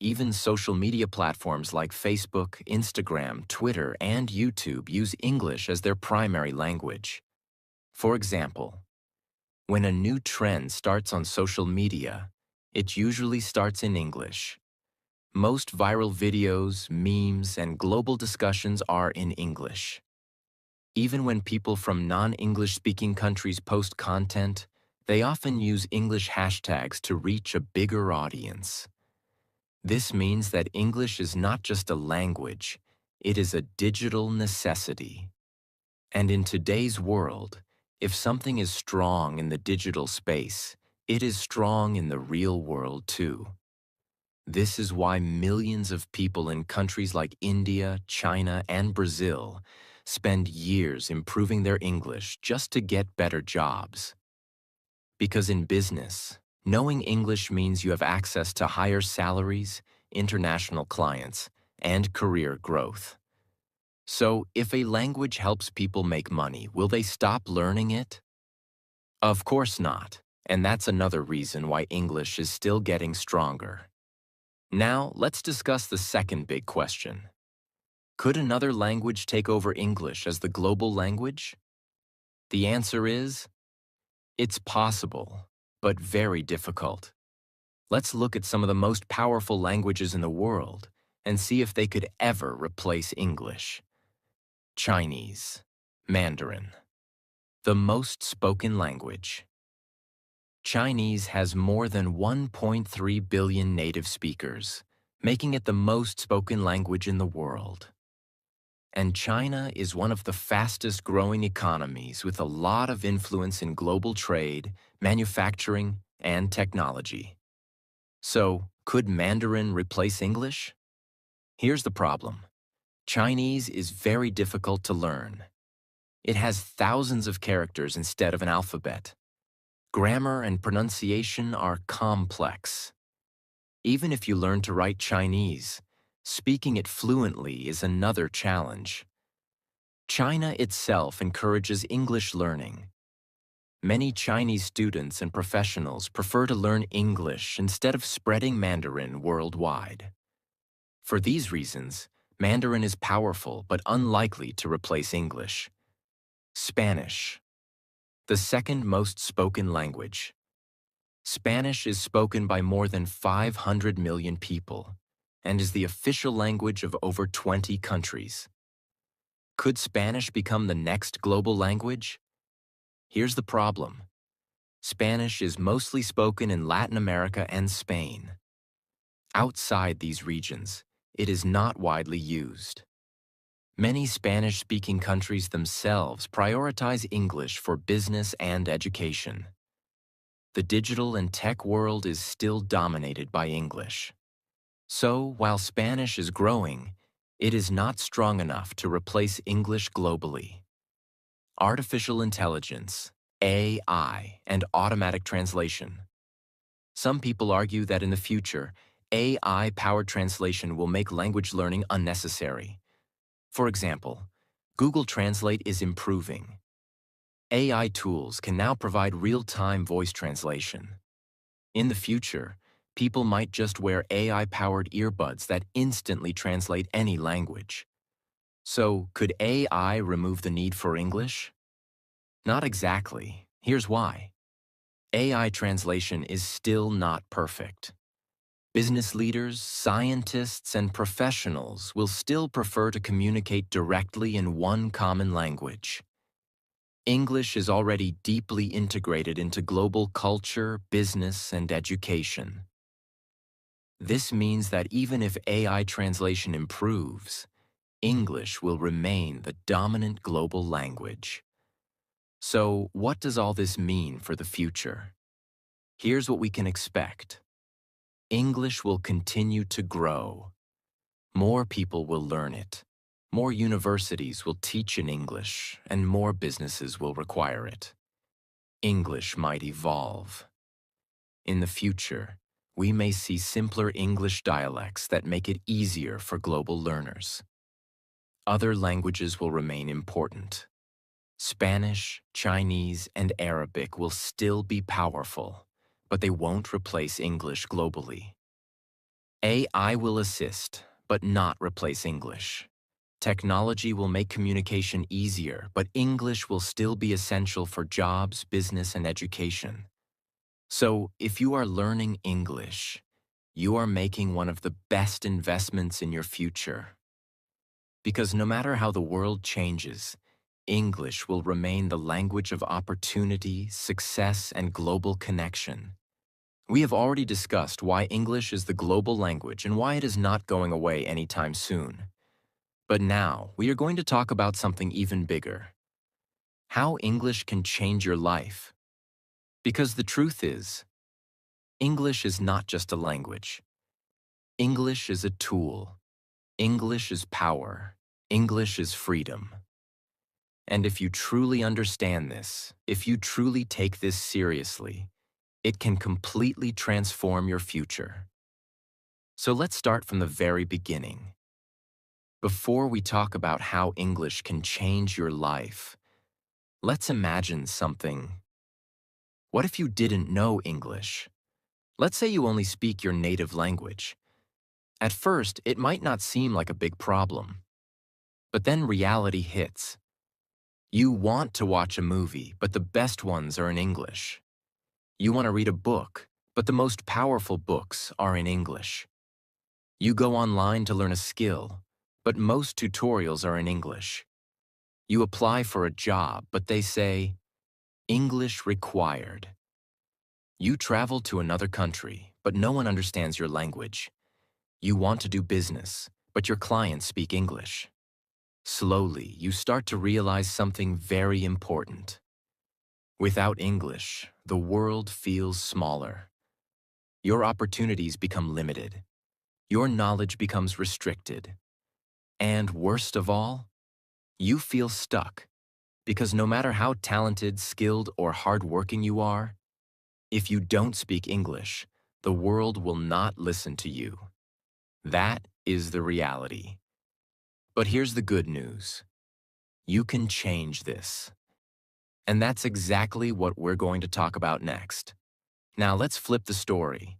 Even social media platforms like Facebook, Instagram, Twitter, and YouTube use English as their primary language. For example, when a new trend starts on social media, it usually starts in English. Most viral videos, memes, and global discussions are in English. Even when people from non-English speaking countries post content, they often use English hashtags to reach a bigger audience. This means that English is not just a language, it is a digital necessity. And in today's world, if something is strong in the digital space, it is strong in the real world too. This is why millions of people in countries like India, China, and Brazil spend years improving their English just to get better jobs. Because in business, knowing English means you have access to higher salaries, international clients, and career growth. So, if a language helps people make money, will they stop learning it? Of course not, and that's another reason why English is still getting stronger. Now, let's discuss the second big question. Could another language take over English as the global language? The answer is, it's possible, but very difficult. Let's look at some of the most powerful languages in the world and see if they could ever replace English. Chinese, Mandarin, the most spoken language. Chinese has more than 1.3 billion native speakers, making it the most spoken language in the world. And China is one of the fastest growing economies with a lot of influence in global trade, manufacturing, and technology. So, could Mandarin replace English? Here's the problem. Chinese is very difficult to learn. It has thousands of characters instead of an alphabet. Grammar and pronunciation are complex. Even if you learn to write Chinese, speaking it fluently is another challenge. China itself encourages English learning. Many Chinese students and professionals prefer to learn English instead of spreading Mandarin worldwide. For these reasons, Mandarin is powerful but unlikely to replace English. Spanish, the second most spoken language. Spanish is spoken by more than 500 million people and is the official language of over 20 countries. Could Spanish become the next global language? Here's the problem. Spanish is mostly spoken in Latin America and Spain. Outside these regions, it is not widely used. Many Spanish-speaking countries themselves prioritize English for business and education. The digital and tech world is still dominated by English. So, while Spanish is growing, it is not strong enough to replace English globally. Artificial intelligence, AI, and automatic translation. Some people argue that in the future, AI-powered translation will make language learning unnecessary. For example, Google Translate is improving. AI tools can now provide real-time voice translation. In the future, people might just wear AI-powered earbuds that instantly translate any language. So, could AI remove the need for English? Not exactly. Here's why. AI translation is still not perfect. Business leaders, scientists, and professionals will still prefer to communicate directly in one common language. English is already deeply integrated into global culture, business, and education. This means that even if AI translation improves, English will remain the dominant global language. So, what does all this mean for the future? Here's what we can expect. English will continue to grow. More people will learn it. More universities will teach in English, and more businesses will require it. English might evolve. In the future, we may see simpler English dialects that make it easier for global learners. Other languages will remain important. Spanish, Chinese, and Arabic will still be powerful, but they won't replace English globally. AI will assist, but not replace English. Technology will make communication easier, but English will still be essential for jobs, business, and education. So, if you are learning English, you are making one of the best investments in your future. Because no matter how the world changes, English will remain the language of opportunity, success, and global connection. We have already discussed why English is the global language and why it is not going away anytime soon. But now, we are going to talk about something even bigger. How English can change your life. Because the truth is, English is not just a language. English is a tool. English is power. English is freedom. And if you truly understand this, if you truly take this seriously, it can completely transform your future. So let's start from the very beginning. Before we talk about how English can change your life, let's imagine something. What if you didn't know English? Let's say you only speak your native language. At first, it might not seem like a big problem. But then reality hits. You want to watch a movie, but the best ones are in English. You want to read a book, but the most powerful books are in English. You go online to learn a skill, but most tutorials are in English. You apply for a job, but they say, English required. You travel to another country, but no one understands your language. You want to do business, but your clients speak English. Slowly, you start to realize something very important. Without English, the world feels smaller. your opportunities become limited. Your knowledge becomes restricted. And worst of all, you feel stuck because no matter how talented, skilled, or hardworking you are, if you don't speak English, the world will not listen to you. That is the reality. But here's the good news. You can change this. And that's exactly what we're going to talk about next. Now let's flip the story.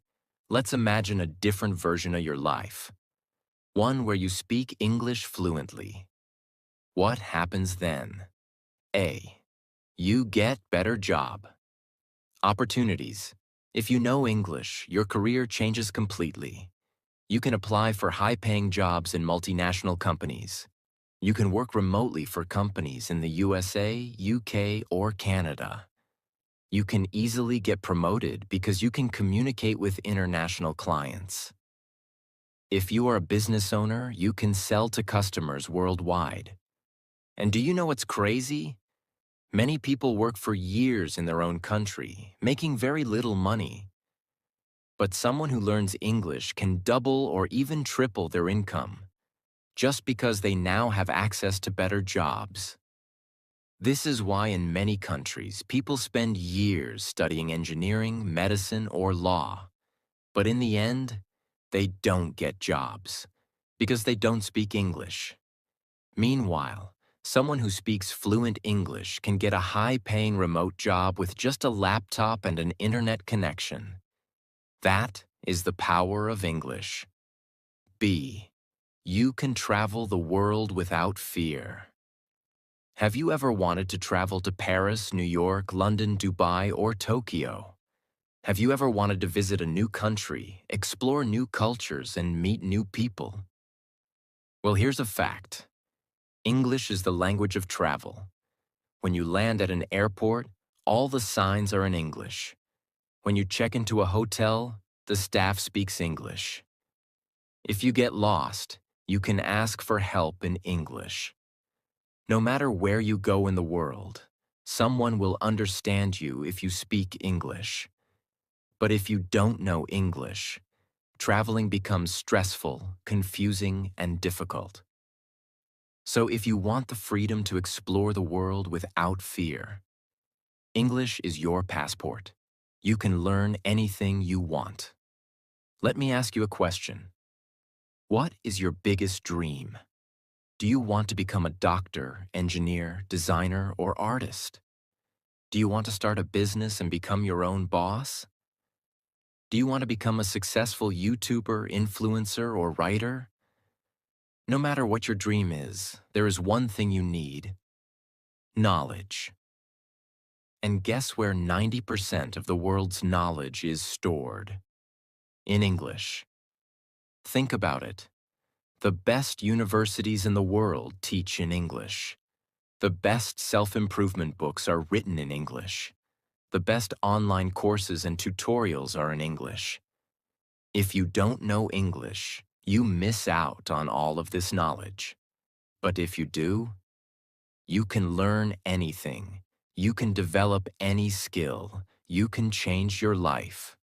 Let's imagine a different version of your life. One where you speak English fluently. What happens then? A. You get better job. Opportunities. If you know English, your career changes completely. You can apply for high-paying jobs in multinational companies. You can work remotely for companies in the USA, UK, or Canada. You can easily get promoted because you can communicate with international clients. If you are a business owner, you can sell to customers worldwide. And do you know what's crazy? Many people work for years in their own country, making very little money. But someone who learns English can double or even triple their income, just because they now have access to better jobs. This is why in many countries, people spend years studying engineering, medicine, or law. But in the end, they don't get jobs because they don't speak English. Meanwhile, someone who speaks fluent English can get a high-paying remote job with just a laptop and an internet connection. That is the power of English. B. You can travel the world without fear. Have you ever wanted to travel to Paris, New York, London, Dubai, or Tokyo? Have you ever wanted to visit a new country, explore new cultures, and meet new people? Well, here's a fact. English is the language of travel. When you land at an airport, all the signs are in English. When you check into a hotel, the staff speaks English. If you get lost, you can ask for help in English. No matter where you go in the world, someone will understand you if you speak English. But if you don't know English, traveling becomes stressful, confusing, and difficult. So if you want the freedom to explore the world without fear, English is your passport. You can learn anything you want. Let me ask you a question. What is your biggest dream? Do you want to become a doctor, engineer, designer, or artist? Do you want to start a business and become your own boss? Do you want to become a successful YouTuber, influencer, or writer? No matter what your dream is, there is one thing you need: knowledge. And guess where 90% of the world's knowledge is stored? In English. Think about it. The best universities in the world teach in English. The best self-improvement books are written in English. The best online courses and tutorials are in English. If you don't know English, you miss out on all of this knowledge. But if you do, you can learn anything. You can develop any skill. You can change your life.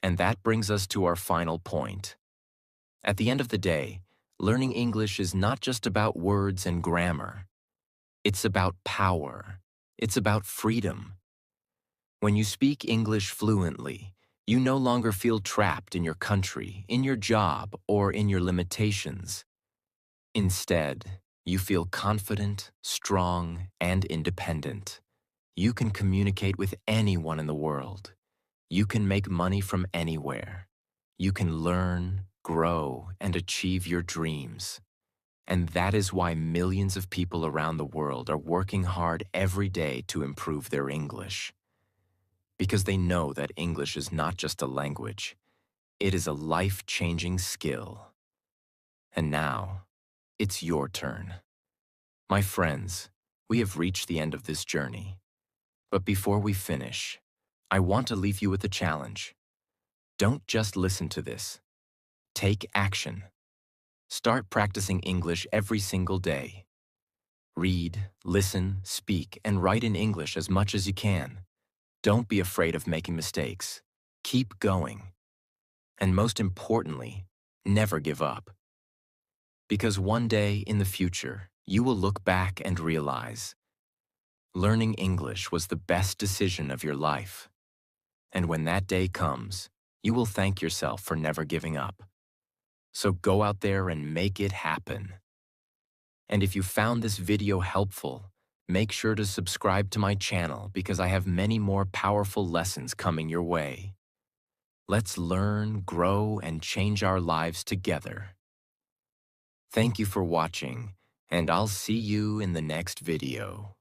And that brings us to our final point. At the end of the day, learning English is not just about words and grammar. It's about power. It's about freedom. When you speak English fluently, you no longer feel trapped in your country, in your job, or in your limitations. Instead, you feel confident, strong, and independent. You can communicate with anyone in the world. You can make money from anywhere. You can learn, grow, and achieve your dreams. And that is why millions of people around the world are working hard every day to improve their English. Because they know that English is not just a language, it is a life-changing skill. And now, it's your turn. My friends, we have reached the end of this journey. But before we finish, I want to leave you with a challenge. Don't just listen to this. Take action. Start practicing English every single day. Read, listen, speak, and write in English as much as you can. Don't be afraid of making mistakes. Keep going. And most importantly, never give up. Because one day in the future, you will look back and realize learning English was the best decision of your life. And when that day comes, you will thank yourself for never giving up. So go out there and make it happen. And if you found this video helpful, make sure to subscribe to my channel because I have many more powerful lessons coming your way. Let's learn, grow, and change our lives together. Thank you for watching, and I'll see you in the next video.